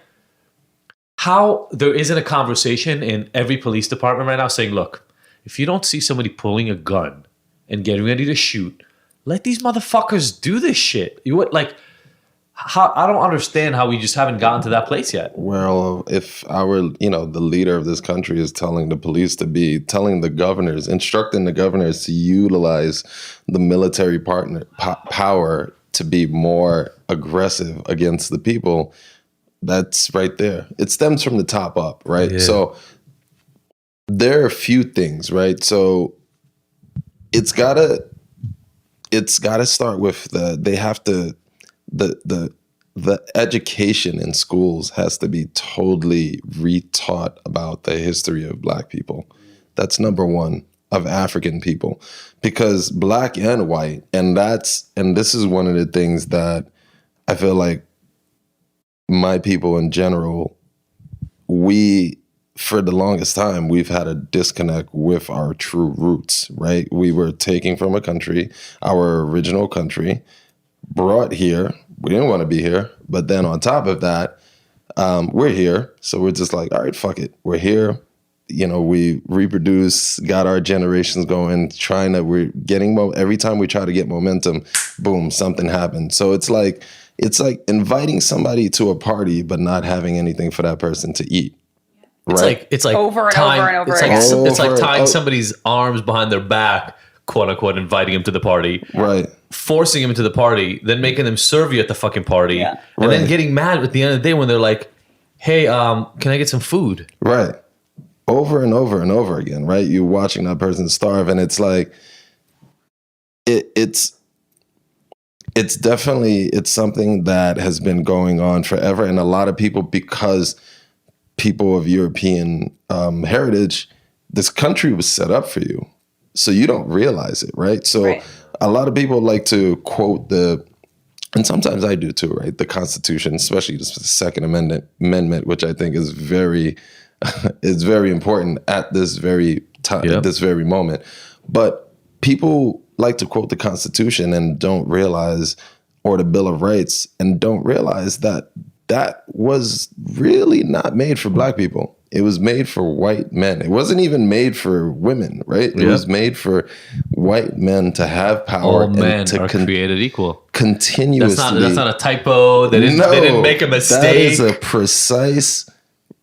how there isn't a conversation in every police department right now saying, look, if you don't see somebody pulling a gun and getting ready to shoot, let these motherfuckers do this shit. I don't understand how we just haven't gotten to that place yet. Well, if the leader of this country is telling the police telling the governors, instructing the governors to utilize the military power to be more aggressive against the people, that's right there. It stems from the top up, right? Yeah. So there are a few things, right? So it's gotta start with the education in schools has to be totally retaught about the history of Black people. That's number one. of African people, because black and white, and this is one of the things that I feel like my people in general, for the longest time, we've had a disconnect with our true roots, right? We were taken from a country, our original country, brought here. We didn't want to be here. But then on top of that, we're here. So we're just like, all right, fuck it. We're here. You know, we reproduce, got our generations going, we're getting, every time we try to get momentum, boom, something happens. So it's like inviting somebody to a party, but not having anything for that person to eat. Right? It's like over and over and over again. It's like tying somebody's arms behind their back, quote unquote, inviting him to the party. Right. Forcing him to the party, then making them serve you at the fucking party. Yeah. And then getting mad at the end of the day when they're like, hey, can I get some food? Right. Over and over and over again, right? You're watching that person starve, and it's like, it's definitely something that has been going on forever. And a lot of people, because people of European heritage, this country was set up for you. So you don't realize it, right? So a lot of people like to quote and sometimes I do too, right? The Constitution, especially the Second Amendment, which I think is very important at this very time, at this very moment. But people like to quote the Constitution and don't realize, or the Bill of Rights, and don't realize that was really not made for black people. It was made for white men. It wasn't even made for women, right? It was made for white men to have power. All men are created equal. Continuously. That's not a typo. They didn't make a mistake.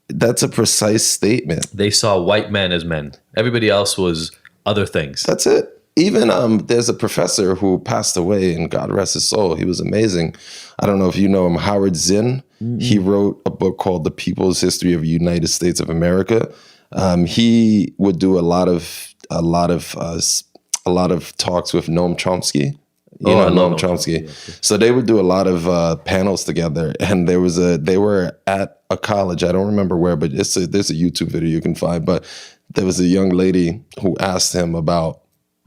That's a precise statement. They saw white men as men. Everybody else was other things. That's it. Even there's a professor who passed away, and God rest his soul. He was amazing. I don't know if you know him, Howard Zinn. Mm-hmm. He wrote a book called The People's History of the United States of America. He would do a lot of talks with Noam Chomsky. Noam Chomsky. Yeah. So they would do a lot of panels together, and they were at a college. I don't remember where, but there's a YouTube video you can find. But there was a young lady who asked him about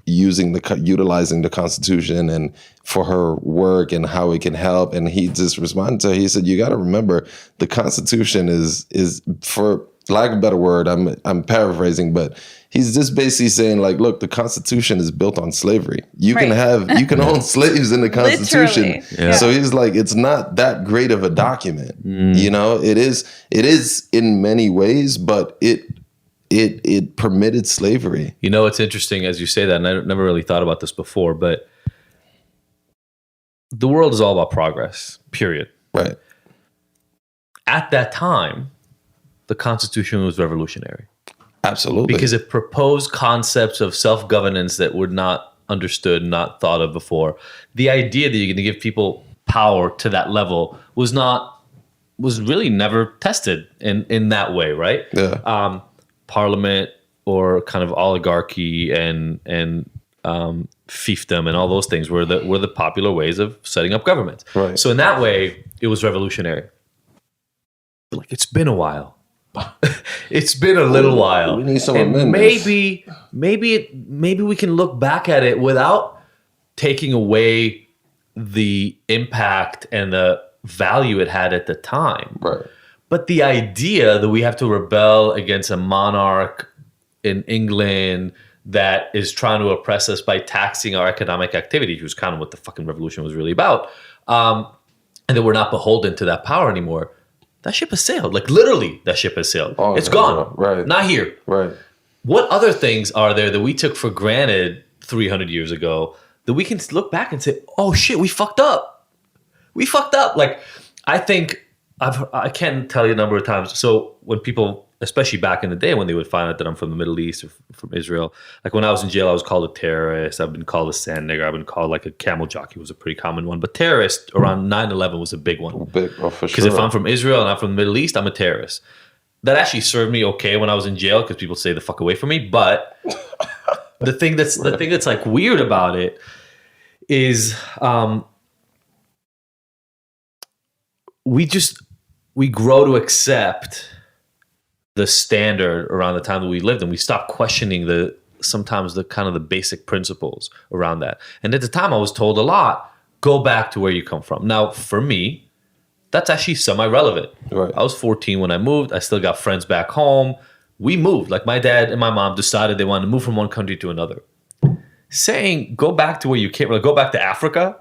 utilizing the Constitution and for her work and how it can help, and he just responded to her. He said, "You got to remember, the Constitution is for lack of a better word. I'm paraphrasing, but he's just basically saying, like, look, the Constitution is built on slavery. You can own slaves in the Constitution. Yeah. So he's like, it's not that great of a document. You know, it is in many ways, but it permitted slavery." You know, it's interesting as you say that, and I never really thought about this before, but the world is all about progress, period. Right. At that time, the Constitution was revolutionary. Absolutely. Because it proposed concepts of self-governance that were not understood, not thought of before. The idea that you're going to give people power to that level was really never tested in that way, right? Yeah. Parliament or kind of oligarchy and fiefdom and all those things were the popular ways of setting up government. Right. So in that way, it was revolutionary. But like, it's been a while. It's been a little while. We need some amendments. Maybe we can look back at it without taking away the impact and the value it had at the time. Right. But the idea that we have to rebel against a monarch in England that is trying to oppress us by taxing our economic activity, which was kind of what the fucking revolution was really about, and that we're not beholden to that power anymore, that ship has sailed. Like, literally, that ship has sailed. It's gone. Right. Not here. Right. What other things are there that we took for granted 300 years ago that we can look back and say, oh shit, we fucked up. We fucked up. Like, I think I can't tell you a number of times. So when people, especially back in the day when they would find out that I'm from the Middle East or from Israel, like when I was in jail, I was called a terrorist. I've been called a sand nigger. I've been called like a camel jockey was a pretty common one. But terrorist around 9/11 was a big one. For sure. Because if I'm from Israel and I'm from the Middle East, I'm a terrorist. That actually served me okay when I was in jail because people say the fuck away from me. But the thing that's like weird about it is we grow to accept the standard around the time that we lived, and we stop questioning the sometimes the kind of the basic principles around that. And at the time I was told a lot, go back to where you come from. Now, for me, that's actually semi-relevant. Right. I was 14 when I moved. I still got friends back home. We moved. Like my dad and my mom decided they wanted to move from one country to another. Saying go back to where you came, like go back to Africa,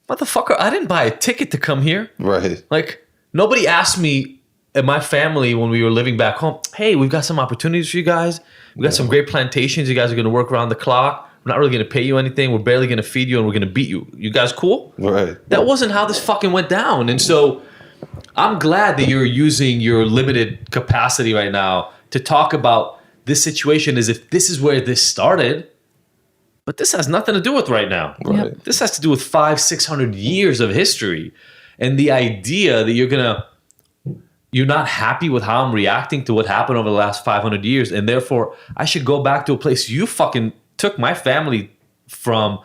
motherfucker, I didn't buy a ticket to come here. Right. Like nobody asked me and my family when we were living back home, hey, we've got some opportunities for you guys. We got some great plantations. You guys are going to work around the clock. We're not really going to pay you anything. We're barely going to feed you and we're going to beat you. You guys cool? Right. That wasn't how this fucking went down. And so I'm glad that you're using your limited capacity right now to talk about this situation as if this is where this started. But this has nothing to do with right now. Right. This has to do with 500-600 years of history. And the idea that you're not happy with how I'm reacting to what happened over the last 500 years. And therefore, I should go back to a place you fucking took my family from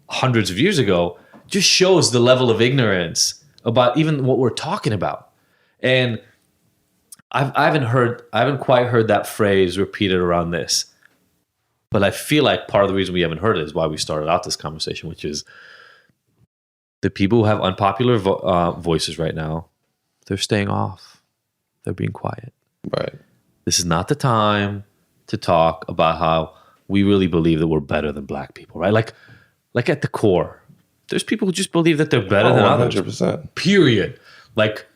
hundreds of years ago, just shows the level of ignorance about even what we're talking about. And I haven't quite heard that phrase repeated around this. But I feel like part of the reason we haven't heard it is why we started out this conversation, which is the people who have unpopular voices right now, they're staying off. They're being quiet. Right. This is not the time to talk about how we really believe that we're better than black people, right? Like at the core, there's people who just believe that they're better than others. 100%. Period. Like,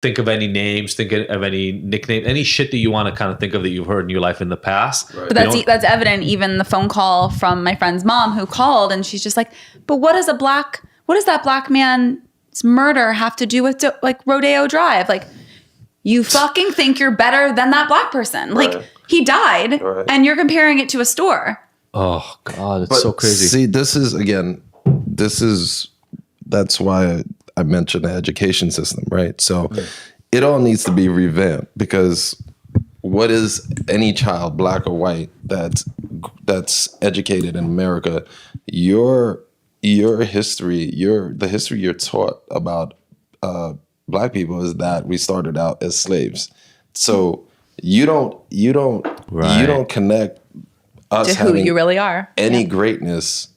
think of any names, think of any nickname, any shit that you want to kind of think of that you've heard in your life in the past. Right. But that's evident. Even the phone call from my friend's mom who called, and she's just like, "But what does that black man's murder have to do with like Rodeo Drive? Like, you fucking think you're better than that black person? Like, Right. he died, Right. and you're comparing it to a store." Oh God, it's so crazy. See, that's why I mentioned the education system, right? So it all needs to be revamped, because what is any child, black or white, that's educated in America, your history, the history you're taught about black people is that we started out as slaves. So you don't connect us To who having you really are. any greatness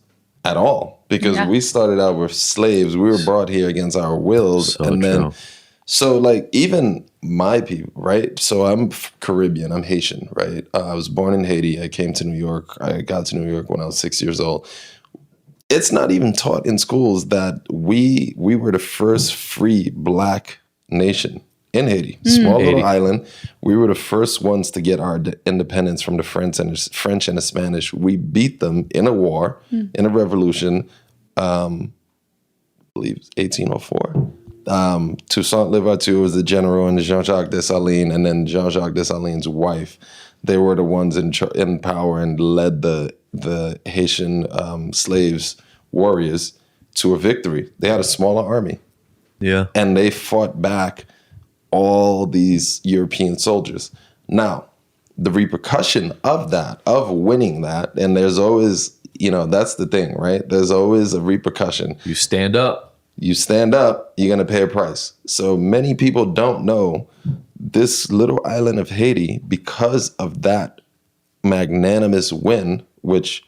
at all, because we started out with slaves. We were brought here against our wills. So and then true. so like even my people, right? So I'm Caribbean, I'm Haitian, right? I was born in Haiti. I came to New York. I got to New York when I was 6 years old. It's not even taught in schools that we were the first free black nation in Haiti. Small little island. We were the first ones to get our independence from the French and the Spanish. We beat them in a war, in a revolution, I believe 1804. Toussaint Louverture was the general, and Jean-Jacques Dessalines, and then Jean-Jacques Dessalines' wife. They were the ones in power and led the Haitian slaves, warriors, to a victory. They had a smaller army. Yeah. And they fought back all these European soldiers. Now, the repercussion of that, of winning that, and there's always, that's the thing, right? There's always a repercussion. You stand up. You stand up, you're going to pay a price. So many people don't know this little island of Haiti, because of that magnanimous win, which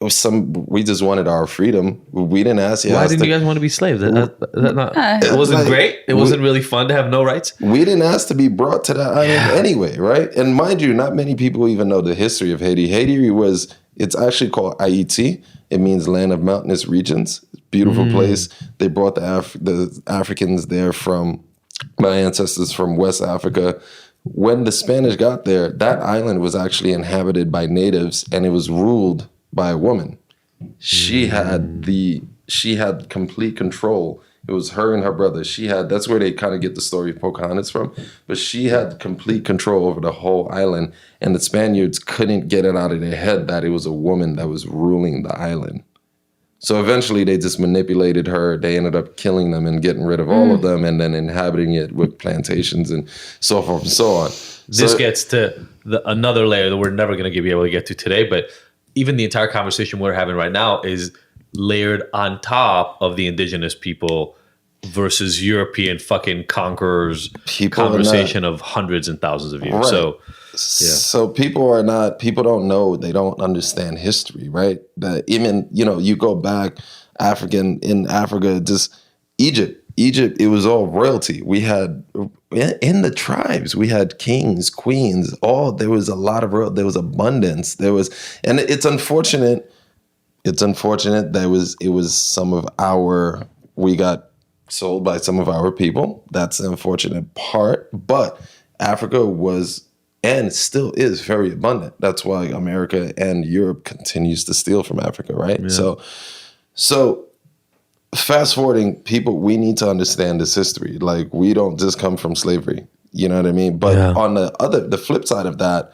we just wanted our freedom. We didn't ask you. Why didn't you guys want to be slaves? It wasn't like, great. It wasn't really fun to have no rights. We didn't ask to be brought to that island anyway, right? And mind you, not many people even know the history of Haiti. It's actually called Haiti. It means land of mountainous regions. Beautiful place. They brought the Africans there from, my ancestors from West Africa. When the Spanish got there, that island was actually inhabited by natives, and it was ruled by a woman. She had complete control. It was her and her brother. That's where they kind of get the story of Pocahontas from. But she had complete control over the whole island, and the Spaniards couldn't get it out of their head that it was a woman that was ruling the island. So eventually they just manipulated her. They ended up killing them and getting rid of all of them, and then inhabiting it with plantations and so forth and so on. This gets to another layer that we're never going to be able to get to today, but even the entire conversation we're having right now is layered on top of the indigenous people versus European fucking conquerors People conversation of hundreds and thousands of years. Right. So, So people don't know, they don't understand history, right? Even, you go back in Africa, just Egypt, it was all royalty. We had, in the tribes, we had kings, queens, there was a lot of there was abundance. And it's unfortunate. It's unfortunate that it was some of we got sold by some of our people. That's the unfortunate part. But Africa was and still is very abundant. That's why America and Europe continues to steal from Africa, right? Yeah. So fast forwarding, people, we need to understand this history. Like, we don't just come from slavery. You know what I mean? But on the flip side of that,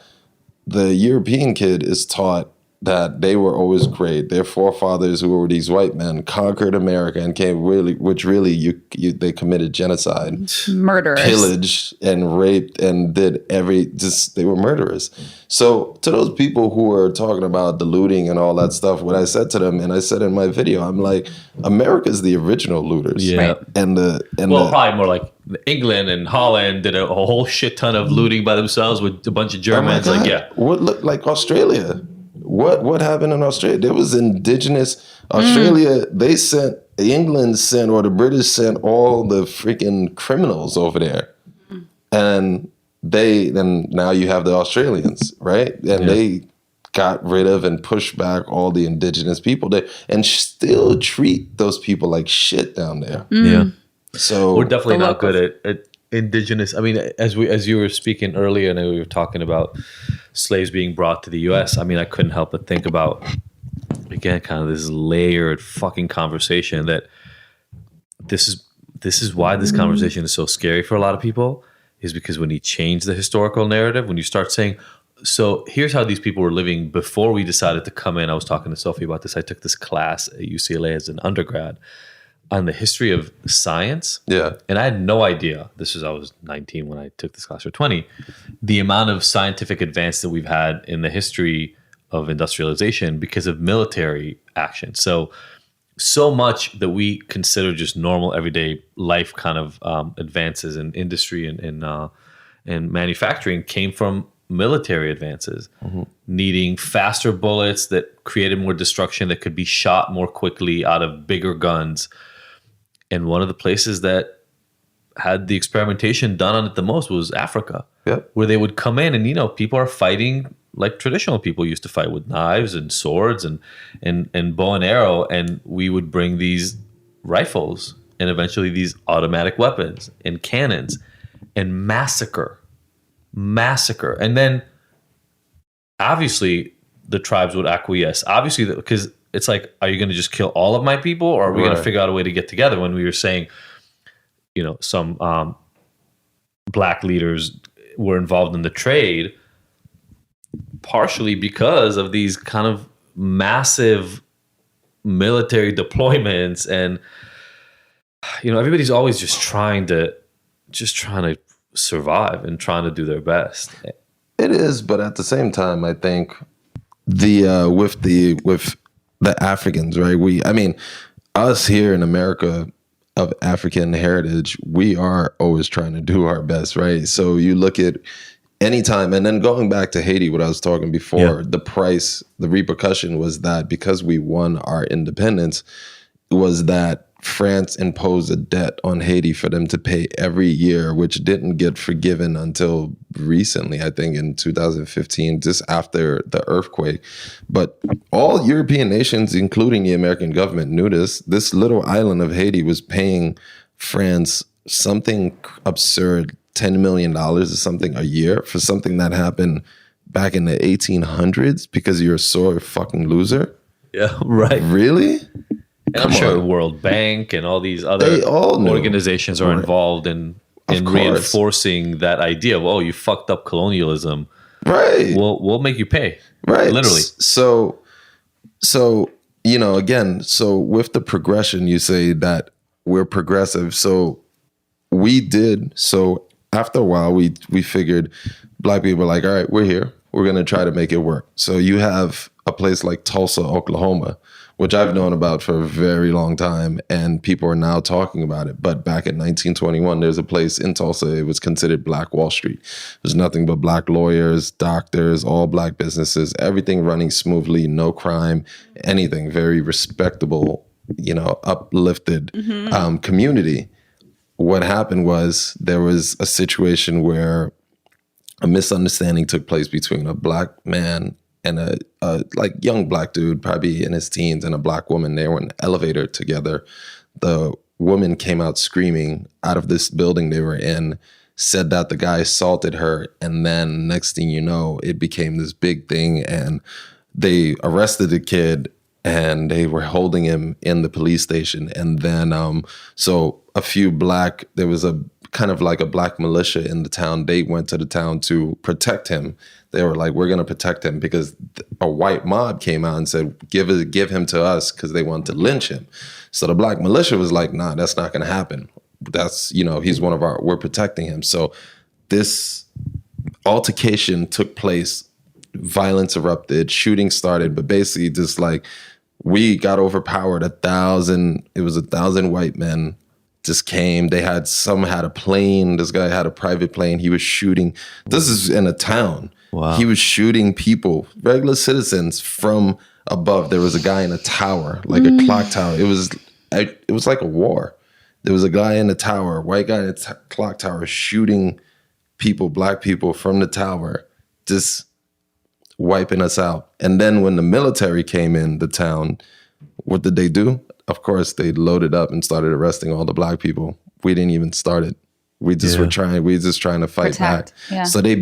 the European kid is taught that they were always great. Their forefathers, who were these white men, conquered America and they committed genocide, murderers, pillaged and raped and they were murderers. So to those people who are talking about the looting and all that stuff, what I said to them, and I said in my video, I'm like, America's the original looters. Yeah. Right. Probably more like England and Holland did a whole shit ton of looting by themselves with a bunch of Germans. What looked like Australia? What happened in Australia? There was indigenous Australia. England sent, or the British sent, all the freaking criminals over there, and now you have the Australians, right? And they got rid of and pushed back all the indigenous people there, and still treat those people like shit down there. Yeah. So we're definitely not good at indigenous. I mean, as you were speaking earlier, and we were talking about slaves being brought to the U.S. I mean, I couldn't help but think about, again, kind of this layered fucking conversation that this is why this conversation is so scary for a lot of people, is because when you change the historical narrative, when you start saying, so here's how these people were living before we decided to come in. I was talking to Sophie about this. I took this class at UCLA as an undergrad on the history of science. Yeah. And I had no idea, I was 19 when I took this class, or 20, the amount of scientific advance that we've had in the history of industrialization because of military action. So much that we consider just normal everyday life kind of advances in industry and manufacturing came from military advances, needing faster bullets that created more destruction, that could be shot more quickly out of bigger guns. And one of the places that had the experimentation done on it the most was Africa, where they would come in and, people are fighting like traditional people used to fight, with knives and swords and bow and arrow. And we would bring these rifles and eventually these automatic weapons and cannons and massacre. And then obviously the tribes would acquiesce, obviously, because it's like, are you going to just kill all of my people, or are we going to figure out a way to get together? When we were saying, some black leaders were involved in the trade, partially because of these kind of massive military deployments, and everybody's always just trying to survive and trying to do their best. It is, but at the same time, I think with the Africans, right? Us here in America of African heritage, we are always trying to do our best, right? So you look at any time, and then going back to Haiti, what I was talking before, the repercussion was that because we won our independence, was that France imposed a debt on Haiti for them to pay every year, which didn't get forgiven until recently, I think in 2015, just after the earthquake. But all European nations, including the American government, knew this. This little island of Haiti was paying France something absurd, $10 million or something a year for something that happened back in the 1800s because you're a sore fucking loser. Yeah, right. Really? And I'm sure the World Bank and all these other organizations are involved in reinforcing that idea of, oh, you fucked up colonialism. Right. We'll make you pay. Right. Literally. So again, so with the progression, you say that we're progressive. So we did. So after a while, we figured black people were like, all right, we're here. We're going to try to make it work. So you have a place like Tulsa, Oklahoma, which I've known about for a very long time, and people are now talking about it. But back in 1921, there's a place in Tulsa, it was considered Black Wall Street. There's nothing but Black lawyers, doctors, all Black businesses, everything running smoothly, no crime, anything, very respectable, uplifted community. What happened was there was a situation where a misunderstanding took place between a Black man and a young Black dude, probably in his teens, and a Black woman. They were in an elevator together. The woman came out screaming out of this building they were in, said that the guy assaulted her, and then next thing you know, it became this big thing, and they arrested the kid, and they were holding him in the police station. And then, so a few there was a kind of like a Black militia in the town. They went to the town to protect him. They were like, we're going to protect him, because a white mob came out and said, give him to us, because they wanted to lynch him. So the Black militia was like, nah, that's not going to happen. That's, he's one of we're protecting him. So this altercation took place, violence erupted, shooting started, but basically just like we got overpowered. 1,000 white men just came. Some had a plane. This guy had a private plane. He was shooting. This is in a town. Wow. He was shooting people, regular citizens, from above. There was a guy in a tower, like a clock tower. It was like a war. There was a guy in the tower, white guy in the clock tower, shooting people, Black people, from the tower, just wiping us out. And then when the military came in the town, what did they do? Of course, they loaded up and started arresting all the Black people. We didn't even start it. We just were just trying to fight back. Yeah. So they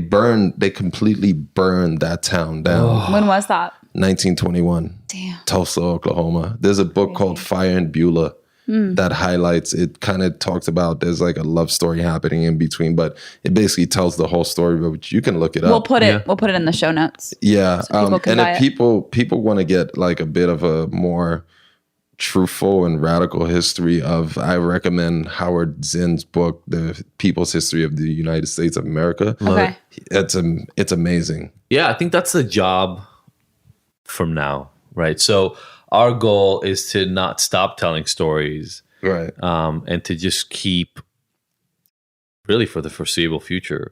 completely burned that town down. When was that? 1921. Damn. Tulsa, Oklahoma. There's a book called Fire and Beulah that highlights, it kind of talks about, there's like a love story happening in between, but it basically tells the whole story, but you can look it up. We'll put it in the show notes. Yeah. So and if people want to get like a bit of a more truthful and radical history I recommend Howard Zinn's book, The People's History of the United States of America. Okay. It's amazing. Yeah, I think that's the job from now, right? So our goal is to not stop telling stories, Right. and to just keep, really for the foreseeable future,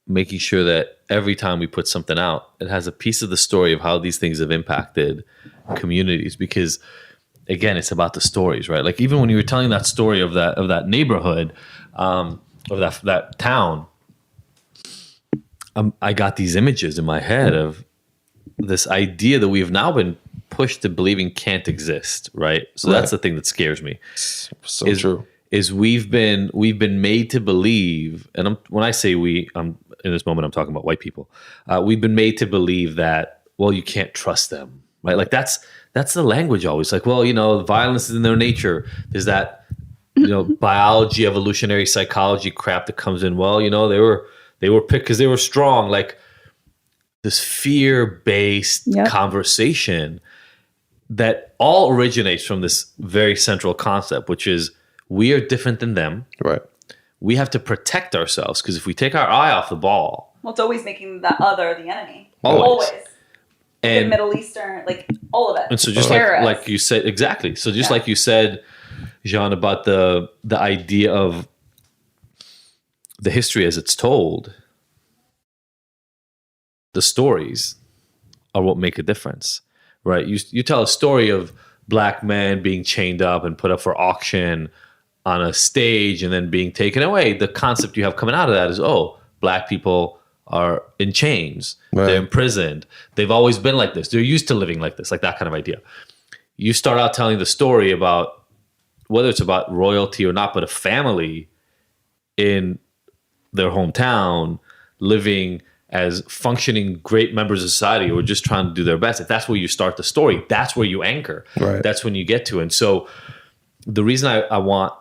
making sure that every time we put something out, it has a piece of the story of how these things have impacted communities. Because again, it's about the stories, right? Like even when you were telling that story of that neighborhood, of that town, I got these images in my head of this idea that we've now been pushed to believing can't exist, right? So that's the thing that scares me. So true. Is we've been made to believe, and when I say we, in this moment I'm talking about white people. We've been made to believe that, well, you can't trust them, right? Like that's the language always. Like, well, violence is in their nature. There's that, biology, evolutionary psychology crap that comes in. Well, they were picked because they were strong. Like this fear-based conversation that all originates from this very central concept, which is we are different than them. Right. We have to protect ourselves, because if we take our eye off the ball, Well, it's always making the other the enemy. Always. And Middle Eastern, like all of it. And so just like you said, exactly. So just like you said, Jean, about the idea of the history as it's told, the stories are what make a difference, right? You tell a story of Black men being chained up and put up for auction on a stage and then being taken away. The concept you have coming out of that is, Black people are in chains. Right. They're imprisoned. They've always been like this. They're used to living like this, like that kind of idea. You start out telling the story about, whether it's about royalty or not, but a family in their hometown living as functioning great members of society who are just trying to do their best. If that's where you start the story, that's where you anchor. Right. That's when you get to. And so the reason I want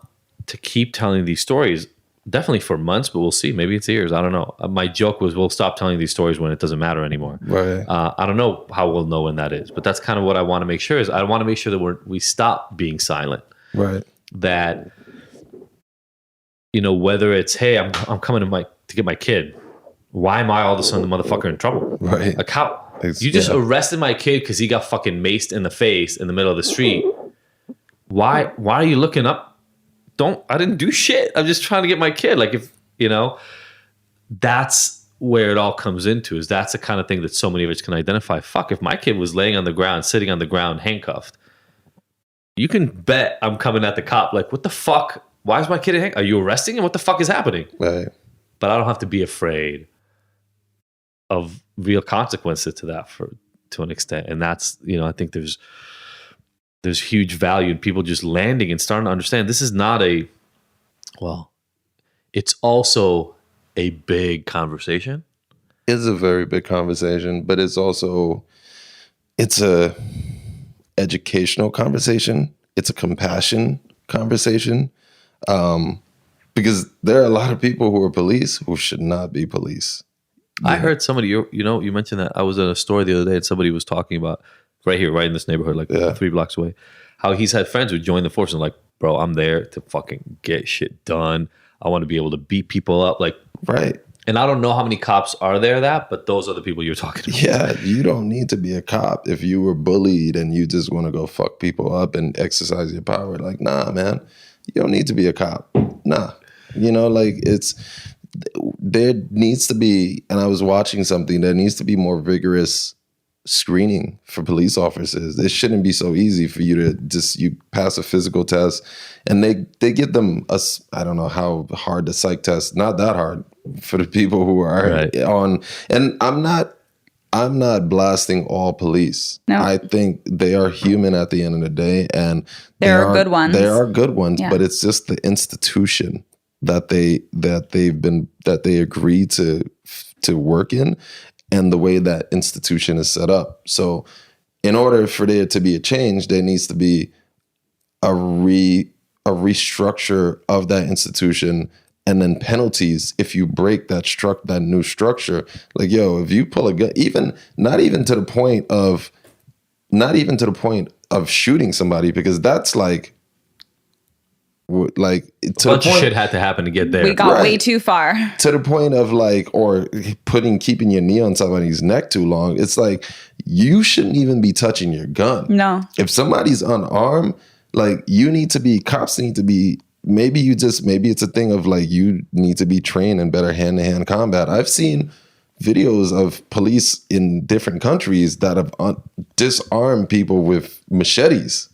to keep telling these stories, definitely for months, but we'll see. Maybe it's years. I don't know. My joke was we'll stop telling these stories when it doesn't matter anymore. Right. I don't know how we'll know when that is, but that's kind of what I want to make sure is I want to make sure that we stop being silent. Right. That, whether it's, hey, I'm coming to get my kid. Why am I all of a sudden the motherfucker in trouble? Right. Like how You just arrested my kid because he got fucking maced in the face in the middle of the street. Why are you looking up? I didn't do shit. I'm just trying to get my kid. Like, if, that's where it all comes into, is that's the kind of thing that so many of us can identify. Fuck, if my kid was laying on the ground, sitting on the ground, handcuffed, you can bet I'm coming at the cop like, what the fuck? Why is my kid handcuffed? Are you arresting him? What the fuck is happening? Right. But I don't have to be afraid of real consequences to that to an extent. And that's, I think there's huge value in people just landing and starting to understand this is not it's also a big conversation. It's a very big conversation, but it's a educational conversation. It's a compassion conversation. Because there are a lot of people who are police who should not be police. I heard somebody, you mentioned that. I was at a store the other day and somebody was talking about right here, right in this neighborhood, like 3 blocks away, how he's had friends who joined the force and like, bro, I'm there to fucking get shit done. I want to be able to beat people up. Like, right. And I don't know how many cops are there but those are the people you're talking about. Yeah, you don't need to be a cop if you were bullied and you just want to go fuck people up and exercise your power. Like, nah, man, you don't need to be a cop. Nah. There needs to be, and I was watching something, there needs to be more vigorous screening for police officers. It shouldn't be so easy for you to you pass a physical test and they give them I don't know how hard the psych test, not that hard for the people who are on, and I'm not blasting all police. No. I think they are human at the end of the day, and there are good ones. There are good ones, but it's just the institution that they agree to work in, and the way that institution is set up. So in order for there to be a change, there needs to be a restructure of that institution, and then penalties if you break that new structure. Like, if you pull a gun, not even to the point of shooting somebody, because that's like a bunch of shit had to happen to get there. We got way too far. To the point of or keeping your knee on somebody's neck too long. It's like, you shouldn't even be touching your gun. No. If somebody's unarmed, cops need to be, maybe it's a thing of you need to be trained in better hand-to-hand combat. I've seen videos of police in different countries that have disarmed people with machetes.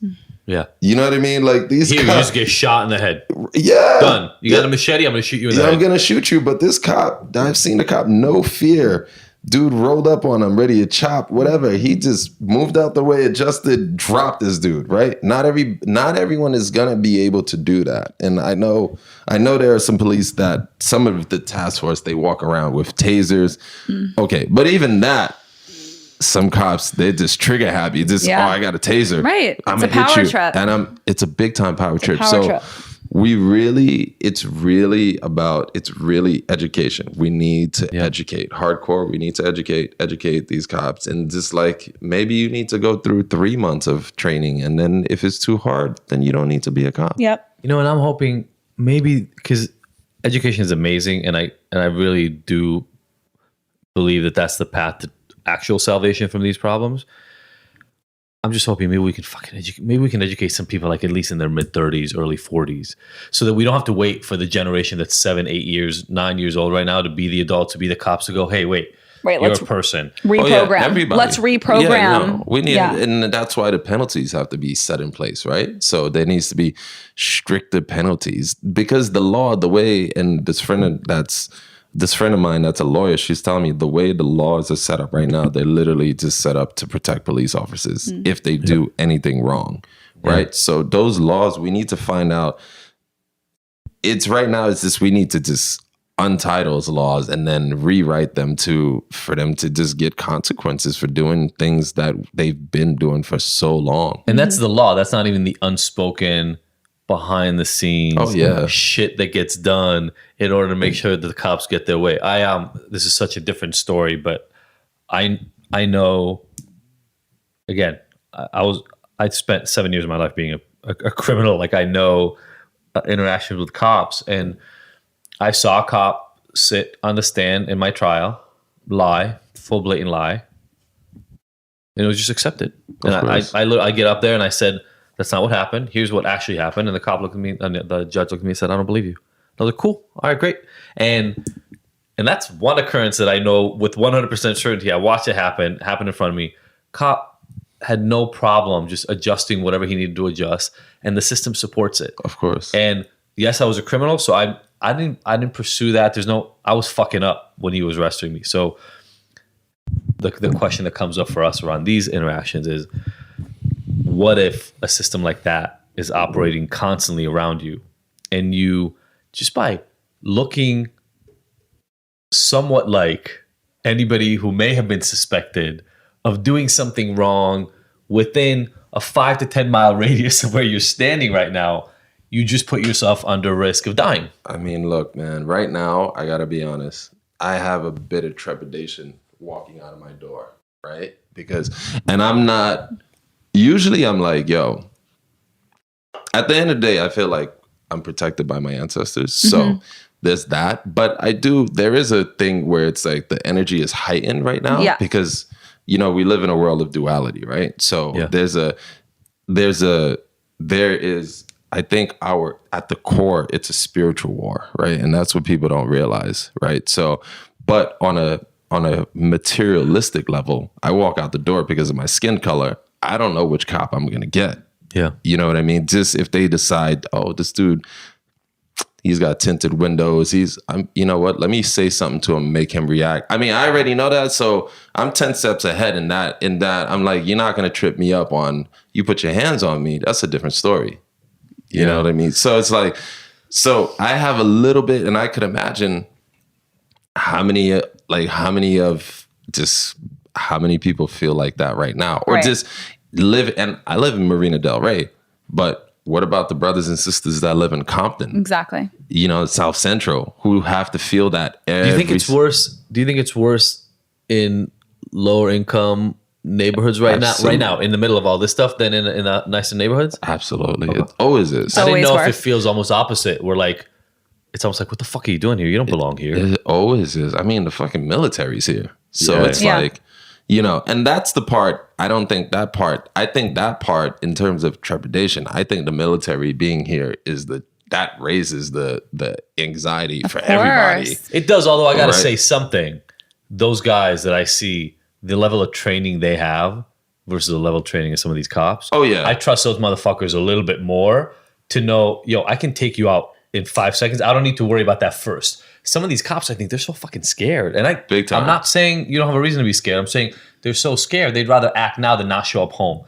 Yeah. You know what I mean? These you just get shot in the head. Yeah. Done. You got a machete, I'm going to shoot you in the head. I'm going to shoot you. But this cop, I've seen the cop, no fear. Dude rolled up on him, ready to chop, whatever. He just moved out the way, adjusted, dropped this dude, right? Not everyone is going to be able to do that. And I know there are some police that, some of the task force, they walk around with tasers. Okay. But even that, some cops, they're just trigger happy. I got a taser. Right. I'm it's gonna a power hit you. trip. And it's a big time power trip. It's really education. We need to educate. Hardcore, we need to educate these cops. And just maybe you need to go through 3 months of training. And then if it's too hard, then you don't need to be a cop. Yep. And I'm hoping maybe, because education is amazing. And I really do believe that that's the path to actual salvation from these problems. I'm just hoping maybe we can educate some people at least in their mid-30s, early 40s, so that we don't have to wait for the generation that's 7, 8 years, 9 years old right now to be the adults, to be the cops, to go, hey, wait, you're a person. Reprogram. Let's reprogram. Yeah, no, we need, and that's why the penalties have to be set in place, right? So there needs to be stricter penalties, because the law, the way, and this friend of mine that's a lawyer, she's telling me the way the laws are set up right now, they're literally just set up to protect police officers if they do anything wrong, right? Yeah. So those laws, we need to find out. We need to just untitle those laws and then rewrite them for them to just get consequences for doing things that they've been doing for so long. And that's the law. That's not even the unspoken, behind the scenes shit that gets done in order to make sure that the cops get their way. This is such a different story, but I know, again, I spent 7 years of my life being a criminal. I know interactions with cops, and I saw a cop sit on the stand in my trial, lie, full blatant lie, And it was just accepted. Of And course. I get up there and I said, that's not what happened. Here's what actually happened. And the cop looked at me, and the judge looked at me and said, I don't believe you. I was like, cool. All right, great. And that's one occurrence that I know with 100% certainty. I watched it happen in front of me. Cop had no problem just adjusting whatever he needed to adjust, and the system supports it. Of course. And yes, I was a criminal, so I didn't pursue that. I was fucking up when he was arresting me. So the question that comes up for us around these interactions is, what if a system like that is operating constantly around you, and you, just by looking somewhat like anybody who may have been suspected of doing something wrong within a 5 to 10 mile radius of where you're standing right now, you just put yourself under risk of dying. I mean, look, man, right now, I got to be honest. I have a bit of trepidation walking out of my door, right? And I'm not, usually I'm like, yo, at the end of the day, I feel like I'm protected by my ancestors. So there's that. But there is a thing where it's like the energy is heightened right now because, we live in a world of duality, right? So there is, I think at the core, it's a spiritual war, right? And that's what people don't realize, right? So, but on a materialistic level, I walk out the door because of my skin color. I don't know which cop I'm going to get. Yeah. You know what I mean? Just if they decide, oh, this dude, he's got tinted windows. You know what? Let me say something to him, make him react. I mean, I already know that. So I'm 10 steps ahead in that I'm like, you're not going to trip me up on, you put your hands on me. That's a different story. You know what I mean? So it's like, so I have a little bit, and I could imagine how many people feel like that right now, or just live. And I live in Marina Del Rey, but what about the brothers and sisters that live in Compton? Exactly. South Central, who have to feel that. Do you think it's worse? Do you think it's worse in lower income neighborhoods right now, in the middle of all this stuff, than in the nicer neighborhoods? Absolutely. It always is. I didn't know if it feels almost opposite. We're like, it's almost like, what the fuck are you doing here? You don't belong here. It always is. I mean, the fucking military's here. So it's like, and that's the part. I think that part in terms of trepidation, I think the military being here that raises the anxiety for everybody. It does, although I got to say something. Those guys that I see, the level of training they have versus the level of training of some of these cops. Oh, yeah. I trust those motherfuckers a little bit more to know, I can take you out in 5 seconds. I don't need to worry about that first. Some of these cops, I think they're so fucking scared. And Big time. I'm not saying you don't have a reason to be scared. I'm saying they're so scared, they'd rather act now than not show up home.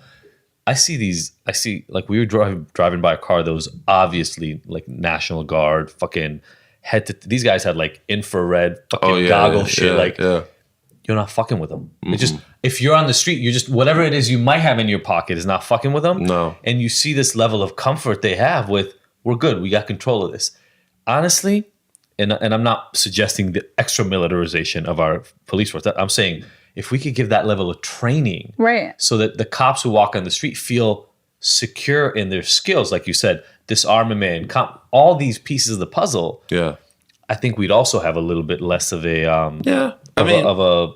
I see like we were driving by a car that was obviously like National Guard, fucking these guys had like infrared fucking goggle shit. You're not fucking with them. It's just, if you're on the street, you're just, whatever it is you might have in your pocket is not fucking with them. No. And you see this level of comfort they have with, we're good, we got control of this. Honestly, and I'm not suggesting the extra militarization of our police force. I'm saying if we could give that level of training, so that the cops who walk on the street feel secure in their skills, like you said, disarmament, all these pieces of the puzzle. Yeah. I think we'd also have a little bit less of a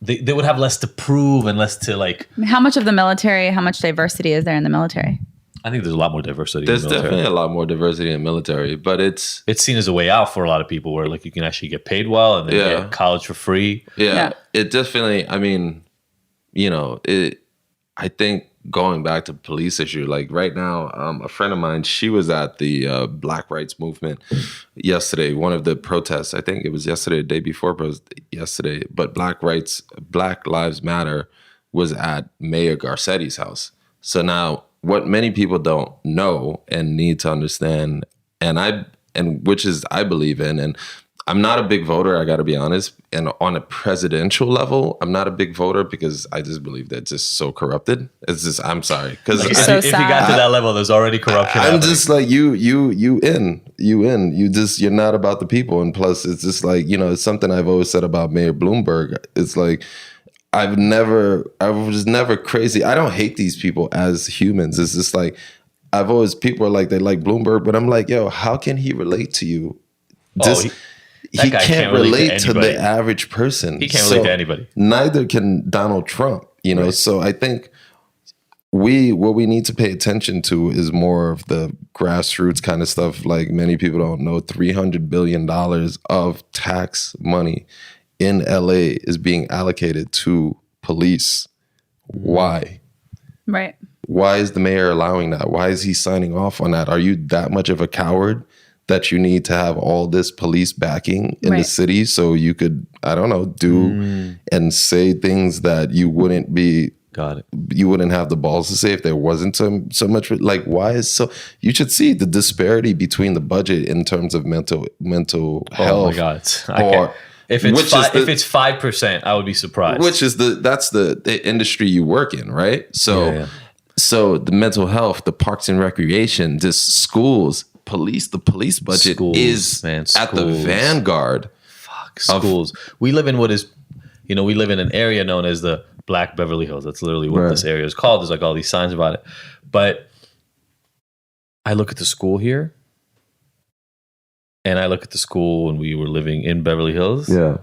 they would have less to prove and less to like. How much diversity is there in the military? I think there's a lot more diversity. There's definitely a lot more diversity in the military, but it's seen as a way out for a lot of people, where like you can actually get paid well and then get college for free. Yeah, it definitely. I mean, I think going back to police issue, like right now, a friend of mine, she was at the Black Rights Movement yesterday, one of the protests. I think it was yesterday, the day before yesterday, but Black Lives Matter was at Mayor Garcetti's house. So now, what many people don't know and need to understand, and which is I believe in, and I'm not a big voter, I got to be honest. And on a presidential level, I'm not a big voter because I just believe that it's just so corrupted. It's just, I'm sorry. Because if you got to that level, there's already corruption. I'm just like, you're not about the people. And plus, it's just like, it's something I've always said about Mayor Bloomberg. It's like, I was never crazy. I don't hate these people as humans. It's just like, people are like, they like Bloomberg, but I'm like, yo, how can he relate to you? He can't relate to the average person. He can't relate to anybody. Neither can Donald Trump. you know. So I think what we need to pay attention to is more of the grassroots kind of stuff. Like many people don't know, $300 billion of tax money in LA is being allocated to police. Why? Right. Why is the mayor allowing that? Why is he signing off on that? Are you that much of a coward that you need to have all this police backing in the city so you could, I don't know, do and say things that you wouldn't be, you wouldn't have the balls to say if there wasn't so much, like, why is so, you should see the disparity between the budget in terms of mental health. Oh my God. If it's 5%, I would be surprised. Which is that's the industry you work in, right? So, so the mental health, the parks and recreation, just schools, the police budget is at the vanguard. Fuck, schools. We live in we live in an area known as the Black Beverly Hills. That's literally what this area is called. There's like all these signs about it. But I look at the school here, and I look at the school when we were living in Beverly Hills. Yeah.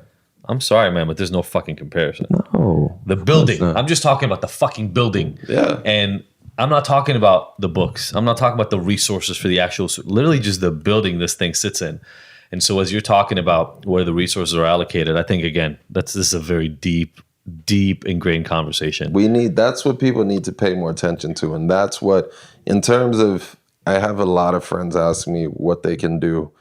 I'm sorry, man, but there's no fucking comparison. No. The building. I'm just talking about the fucking building. Yeah. And I'm not talking about the books. I'm not talking about the resources for the actual, literally just the building this thing sits in. And so as you're talking about where the resources are allocated, I think, again, this is a very deep ingrained conversation. That's what people need to pay more attention to. And that's what, in terms of, I have a lot of friends ask me what they can do.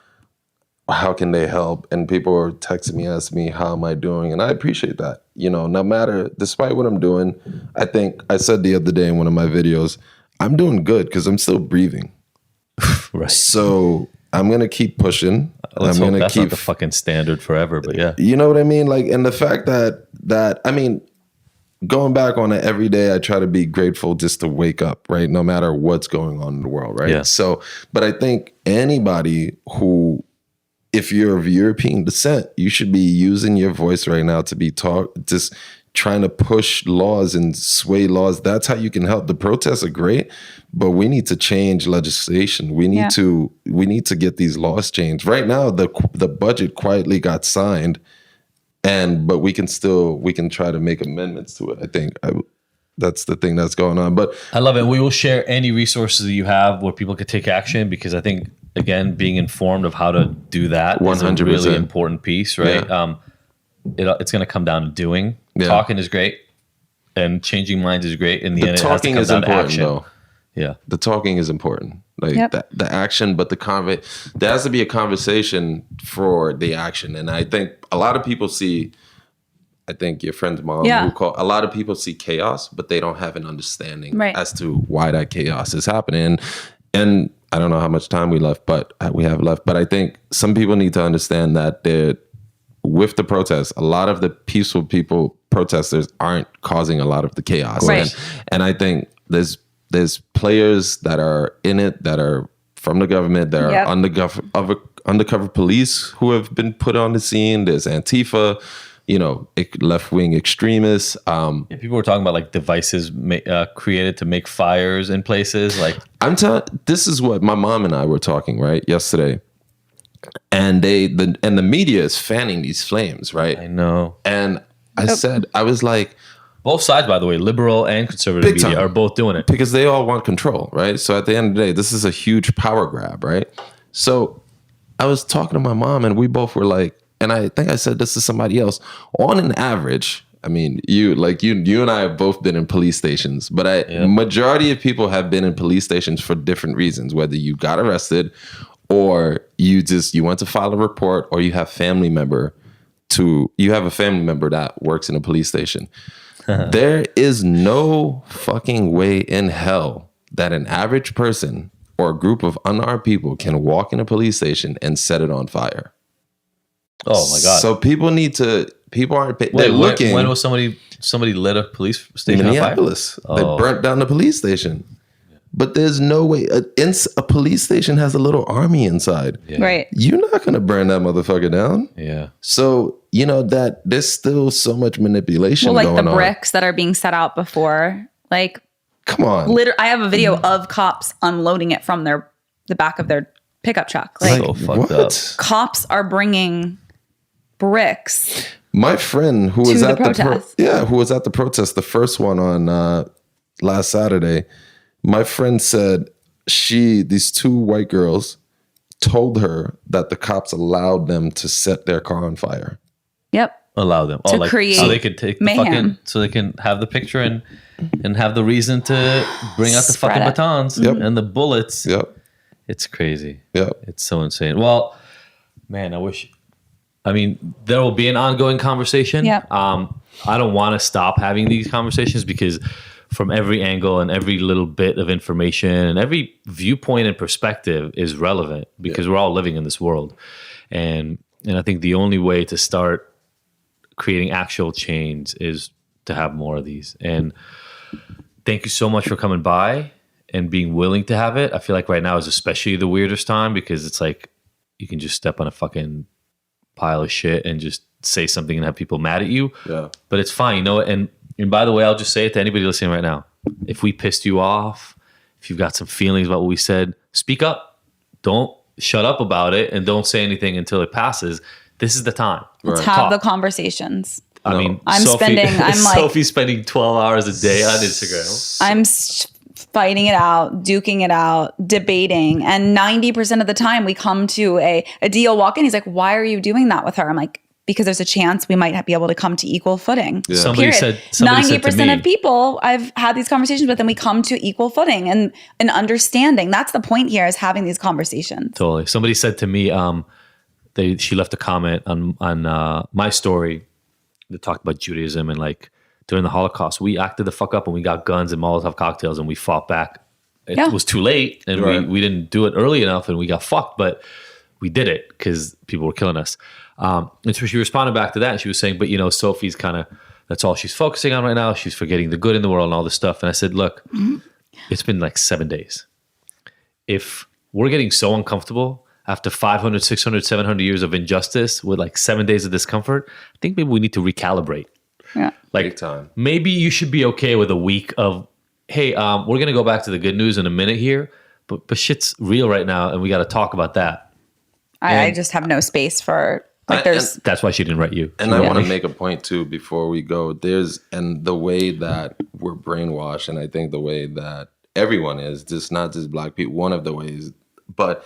How can they help? And people are texting me, asking me, how am I doing? And I appreciate that. You know, no matter, despite what I'm doing, I think I said the other day in one of my videos, I'm doing good because I'm still breathing. Right. So I'm going to keep pushing. Let's hope that's not the fucking standard forever, but yeah. You know what I mean? Like, and the fact that, I mean, going back on it every day, I try to be grateful just to wake up, right? No matter what's going on in the world, right? Yeah. So, but I think anybody who, if you're of European descent, you should be using your voice right now to be just trying to push laws and sway laws. That's how you can help. The protests are great, but we need to change legislation. We need to get these laws changed. Right now, the budget quietly got signed, but we can try to make amendments to it. I think that's the thing that's going on. But I love it. We will share any resources that you have where people could take action, because I think, again, being informed of how to do that 100%. Is a really important piece, right? Yeah. It's going to come down to doing. Yeah. Talking is great, and changing minds is great. In the end, talking it has to come is down important, to action. though. Yeah, the talking is important. Like the action, but there has to be a conversation for the action. And I think a lot of people see. I think your friend's mom, a lot of people see chaos, but they don't have an understanding as to why that chaos is happening. And I don't know how much time we have left, but I think some people need to understand that with the protests, a lot of the peaceful protesters aren't causing a lot of the chaos. Right. And I think there's players that are in it, that are from the government, that are undercover police who have been put on the scene. There's Antifa, left-wing extremists. People were talking about like devices created to make fires in places. Like, this is what my mom and I were talking yesterday, and the media is fanning these flames, right? I know. And I was like, both sides, by the way, liberal and conservative media are both doing it because they all want control, right? So at the end of the day, this is a huge power grab, right? So I was talking to my mom, and we both were like. And I think I said this to somebody else. On an average, I mean, you and I have both been in police stations, but majority of people have been in police stations for different reasons. Whether you got arrested, or you went to file a report, or you have a family member that works in a police station. There is no fucking way in hell that an average person or a group of unarmed people can walk in a police station and set it on fire. Oh my God! So people aren't. They're looking. When was somebody lit a police station? Minneapolis. They burnt down the police station. But there's no way. A police station has a little army inside. Yeah. Right. You're not going to burn that motherfucker down. Yeah. So that there's still so much manipulation going on. Like the bricks that are being set out before. Like, come on. I have a video of cops unloading it from the back of their pickup truck. Like, so fucked up. Cops are bringing bricks My friend who was the at protest. who was at the protest, the first one on last Saturday, my friend said these two white girls told her that the cops allowed them to set their car on fire. Yep. Allow them. To create so they could take the mayhem. so they can have the picture and have the reason to bring out the Spread fucking it. batons and the bullets. Yep. It's crazy. Yep. It's so insane. Well, man, there will be an ongoing conversation. Yep. I don't want to stop having these conversations because from every angle and every little bit of information and every viewpoint and perspective is relevant because we're all living in this world. And I think the only way to start creating actual change is to have more of these. And thank you so much for coming by and being willing to have it. I feel like right now is especially the weirdest time because it's like you can just step on a fucking pile of shit and just say something and have people mad at you. Yeah. But it's fine, you know. And by the way, I'll just say it to anybody listening right now. If we pissed you off, if you've got some feelings about what we said, speak up. Don't shut up about it and don't say anything until it passes. This is the time. Let's have the conversations. I mean, I'm like Sophie's spending 12 hours a day on Instagram. I'm fighting it out, duking it out, debating. And 90% of the time we come to a deal walk in. He's like, why are you doing that with her? I'm like, because there's a chance we might be able to come to equal footing. Yeah. Somebody Period. said 90% of people I've had these conversations with, and we come to equal footing and an understanding. That's the point here, is having these conversations. Totally. Somebody said to me, she left a comment on my story that talked about Judaism and like during the Holocaust, we acted the fuck up and we got guns and Molotov cocktails and we fought back. It was too late and we didn't do it early enough and we got fucked, but we did it because people were killing us. And so she responded back to that and she was saying, but you know, Sophie's that's all she's focusing on right now. She's forgetting the good in the world and all this stuff. And I said, look, it's been like 7 days. If we're getting so uncomfortable after 500, 600, 700 years of injustice with like 7 days of discomfort, I think maybe we need to recalibrate. Yeah. Like Big time. Maybe you should be okay with a week of, hey, we're going to go back to the good news in a minute here, but shit's real right now and we got to talk about that. I just have no space for That's why she didn't write you. And I want to make a point too before we go. And the way that we're brainwashed, and I think the way that everyone is, just not just Black people, one of the ways, but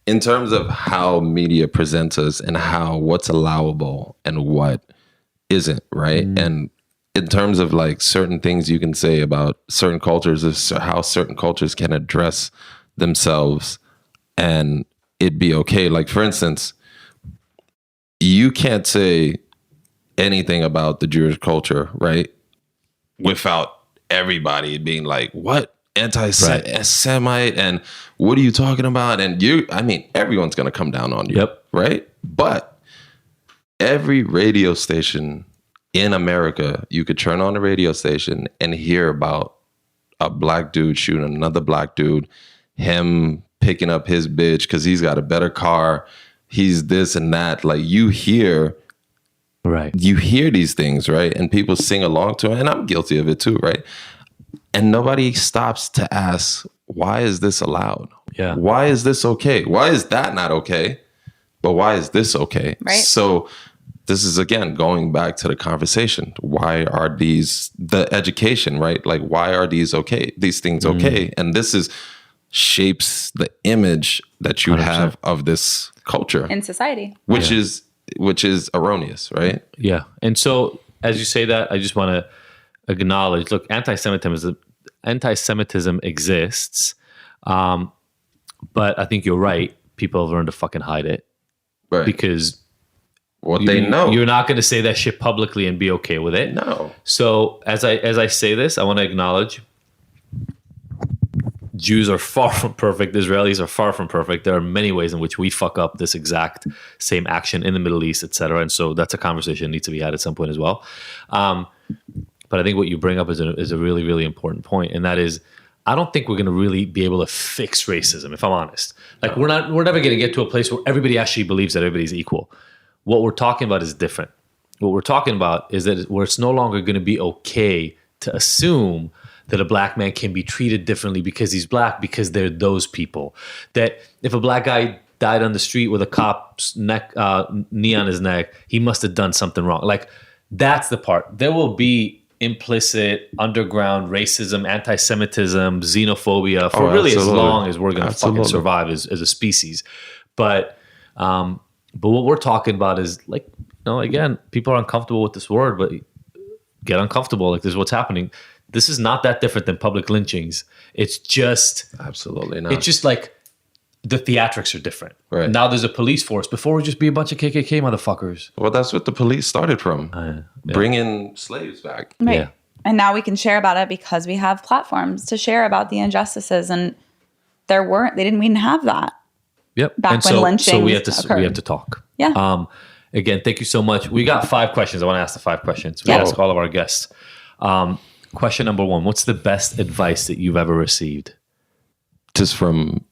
in terms of how media presents us and what's allowable and what isn't, right? And in terms of like certain things you can say about certain cultures, of how certain cultures can address themselves and it be okay. Like, for instance, you can't say anything about the Jewish culture, right? Without everybody being like, what? Anti-Semite, and what are you talking about? And everyone's going to come down on you, right? But every radio station in America, you could turn on a radio station and hear about a Black dude shooting another Black dude, him picking up his bitch because he's got a better car, he's this and that. Like you hear these things, right? And people sing along to it, and I'm guilty of it too, right? And nobody stops to ask, why is this allowed? Yeah. Why is this okay? Why is that not okay? But why is this okay? Right. So this is, again, going back to the conversation. Why are the education, right? Like, why are these things okay? And this shapes the image that you 100%. have of this culture in society, which is erroneous, right? Yeah. And so as you say that, I just want to acknowledge, look, anti-Semitism exists. But I think you're right. People have learned to fucking hide it. Right. Because they know. You're not going to say that shit publicly and be okay with it. No. So as I say this, I want to acknowledge Jews are far from perfect. Israelis are far from perfect. There are many ways in which we fuck up this exact same action in the Middle East, et cetera. And so that's a conversation that needs to be had at some point as well. But I think what you bring up is a really, really important point. And that is, I don't think we're going to really be able to fix racism, if I'm honest. Like we're never going to get to a place where everybody actually believes that everybody's equal. What we're talking about is different. What we're talking about is that where it's no longer going to be okay to assume that a Black man can be treated differently because he's Black, because they're those people. That if a Black guy died on the street with a cop's knee on his neck, he must have done something wrong. Like, that's the part. There will be implicit underground racism, anti-Semitism, xenophobia for really as long as we're going to fucking survive as a species. But what we're talking about is, like, again, people are uncomfortable with this word, but get uncomfortable. Like, this is what's happening. This is not that different than public lynchings. It's just absolutely not. It's just like the theatrics are different. Right. Now there's a police force. Before it would just be a bunch of KKK motherfuckers. Well, that's what the police started from. Bringing slaves back. Right. Yeah. And now we can share about it because we have platforms to share about the injustices, and we didn't have that. Yep. Back when lynchings so we have to talk. Yeah. Again, thank you so much. We got 5 questions. I want to ask the 5 questions. We ask all of our guests. Question number 1: what's the best advice that you've ever received? Just from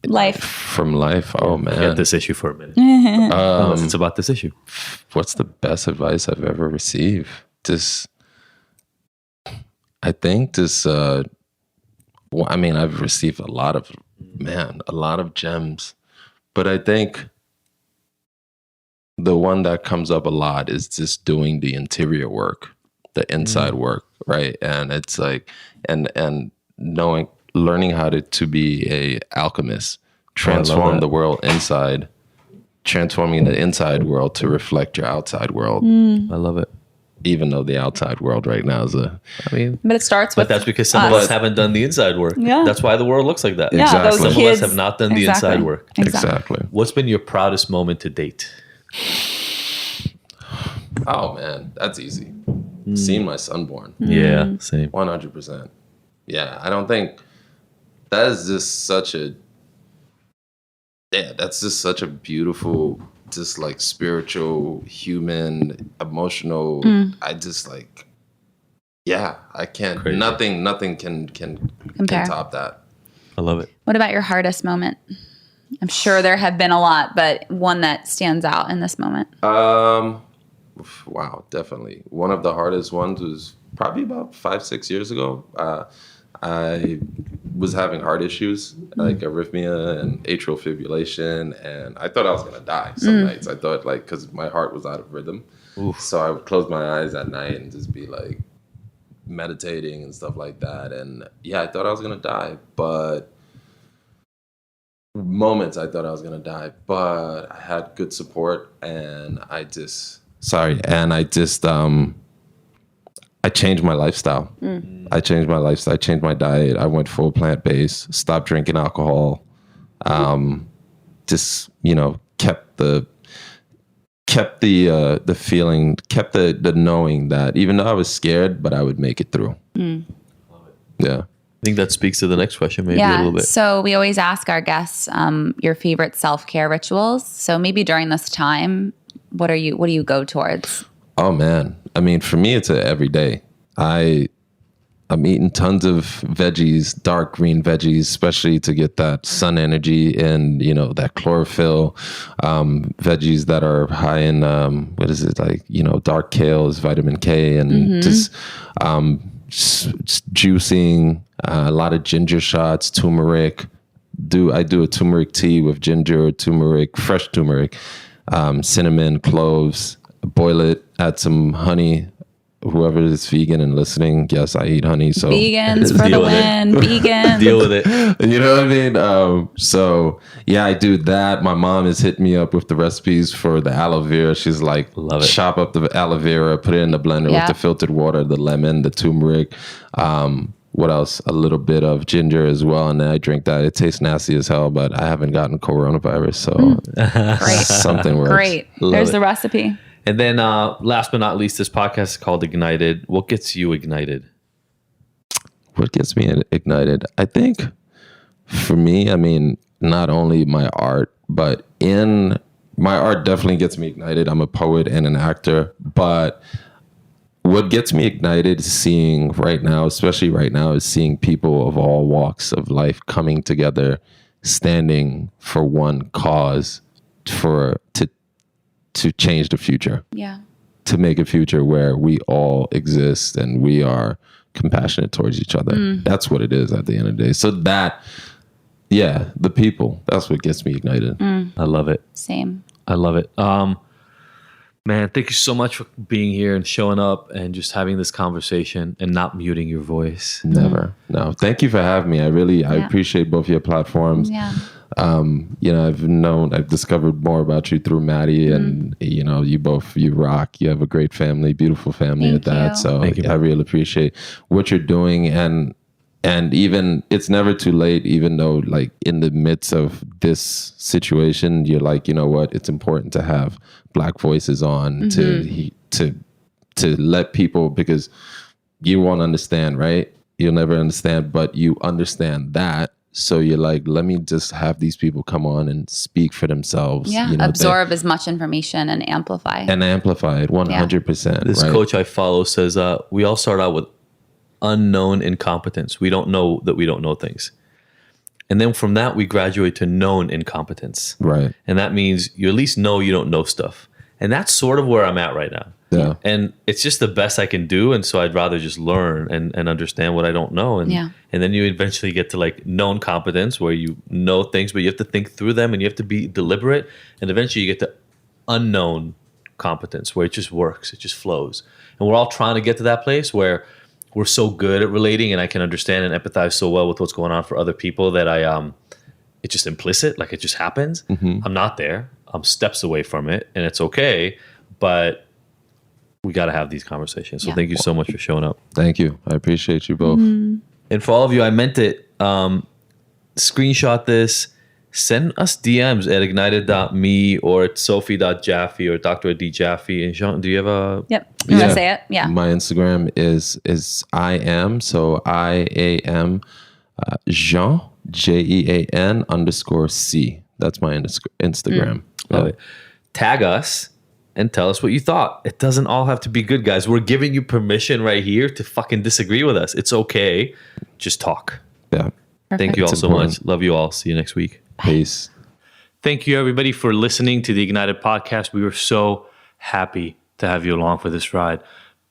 life. From life. Oh man. Forget this issue for a minute. It's about this issue. What's the best advice I've ever received? I think I've received a lot of gems, but I think the one that comes up a lot is just doing the interior work, the inside work, right? And it's like, and learning how to be a alchemist, transform the world inside, transforming the inside world to reflect your outside world. I love it. Even though the outside world right now is but it starts with. But that's because some of us haven't done the inside work. Yeah. That's why the world looks like that. Yeah, exactly. those Some kids, of us have not done the inside work. Exactly. What's been your proudest moment to date? Oh man, that's easy. Seeing my son born. Yeah, same. 100%. Yeah, I don't think that is just such a. Yeah, that's just such a beautiful, just like spiritual, human, emotional. I just like. Yeah, I can't. Crazy. Nothing can top that. I love it. What about your hardest moment? I'm sure there have been a lot, but one that stands out in this moment. Wow, definitely. One of the hardest ones was probably about 5-6 years ago. I was having heart issues, like arrhythmia and atrial fibrillation, and I thought I was going to die some nights. I thought, like, because my heart was out of rhythm. Oof. So I would close my eyes at night and just be like meditating and stuff like that. And yeah, I thought I was going to die, but moments I thought I was going to die, but I had good support, and I changed my lifestyle. I changed my lifestyle. I changed my diet. I went full plant-based, stopped drinking alcohol. Just, kept the feeling, kept the knowing that even though I was scared, but I would make it through. Yeah. I think that speaks to the next question maybe a little bit. So we always ask our guests your favorite self-care rituals. So maybe during this time, what do you go towards? Oh man. I mean, for me, it's every day. I'm eating tons of veggies, dark green veggies, especially to get that sun energy and, that chlorophyll, veggies that are high in, dark kale is vitamin K, and just juicing, a lot of ginger shots, turmeric. I do a turmeric tea with ginger, turmeric, fresh turmeric, cinnamon, cloves, boil it, add some honey. Whoever is vegan and listening, yes, I eat honey. So vegans for the win. Vegan. Deal with it. You know what I mean? So yeah, I do that. My mom is hitting me up with the recipes for the aloe vera. She's like, love it. Chop up the aloe vera, put it in the blender with the filtered water, the lemon, the turmeric. What else? A little bit of ginger as well. And then I drink that. It tastes nasty as hell, but I haven't gotten coronavirus. So Great. Something works. Great. There's the recipe. And then last but not least, this podcast is called Ignited. What gets you ignited? What gets me ignited? I think for me, I mean, not only my art, but my art definitely gets me ignited. I'm a poet and an actor, but what gets me ignited is seeing right now, especially right now, is seeing people of all walks of life coming together, standing for one cause, to change the future. Yeah. To make a future where we all exist and we are compassionate towards each other. That's what it is at the end of the day. So that Yeah, the people. That's what gets me ignited. I love it. Same. I love it. Man, thank you so much for being here and showing up and just having this conversation and not muting your voice. Never. No. Thank you for having me. I appreciate both your platforms. Yeah. I've discovered more about you through Maddie, and you rock. You have a great family, beautiful family Thank at that. you. So Thank you. I really appreciate what you're doing, and even it's never too late, even though like in the midst of this situation, you're like, you know what, it's important to have Black voices on to let people, because you won't understand, right? You'll never understand, but you understand that. So you're like, let me just have these people come on and speak for themselves. Yeah. Absorb as much information and amplify. And amplify it 100%. This right? coach I follow says we all start out with unknown incompetence. We don't know that we don't know things. And then from that, we graduate to known incompetence. Right. And that means you at least know you don't know stuff. And that's sort of where I'm at right now. Yeah. And it's just the best I can do. And so I'd rather just learn and understand what I don't know. And then you eventually get to like known competence, where you know things, but you have to think through them and you have to be deliberate. And eventually you get to unknown competence, where it just works. It just flows. And we're all trying to get to that place where we're so good at relating, and I can understand and empathize so well with what's going on for other people that it's just implicit, like it just happens. I'm not there. I'm steps away from it, and it's okay. But we got to have these conversations. So thank you so much for showing up. Thank you. I appreciate you both. And for all of you, I meant it. Screenshot this. Send us DMs at ignited.me or at sophie.jaffe or Dr. D. Jaffe. And Jean, do you have a... Yep. You want to say it? Yeah. My Instagram is IAM, so IAM Jean, JEAN _C. That's my Instagram. Love it. Tag us and tell us what you thought. It doesn't all have to be good, guys. We're giving you permission right here to fucking disagree with us. It's okay. Just talk. Yeah. Thank you all so much. Love you all. See you next week. Peace. Thank you, everybody, for listening to the Ignited podcast. We were so happy to have you along for this ride.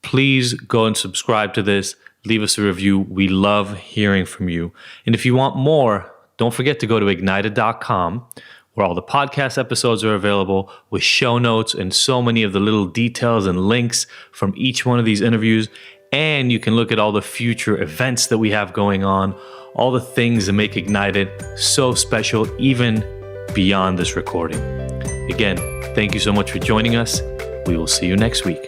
Please go and subscribe to this. Leave us a review. We love hearing from you. And if you want more, don't forget to go to ignited.com, where all the podcast episodes are available with show notes and so many of the little details and links from each one of these interviews. And you can look at all the future events that we have going on, all the things that make Ignited so special, even beyond this recording. Again, thank you so much for joining us. We will see you next week.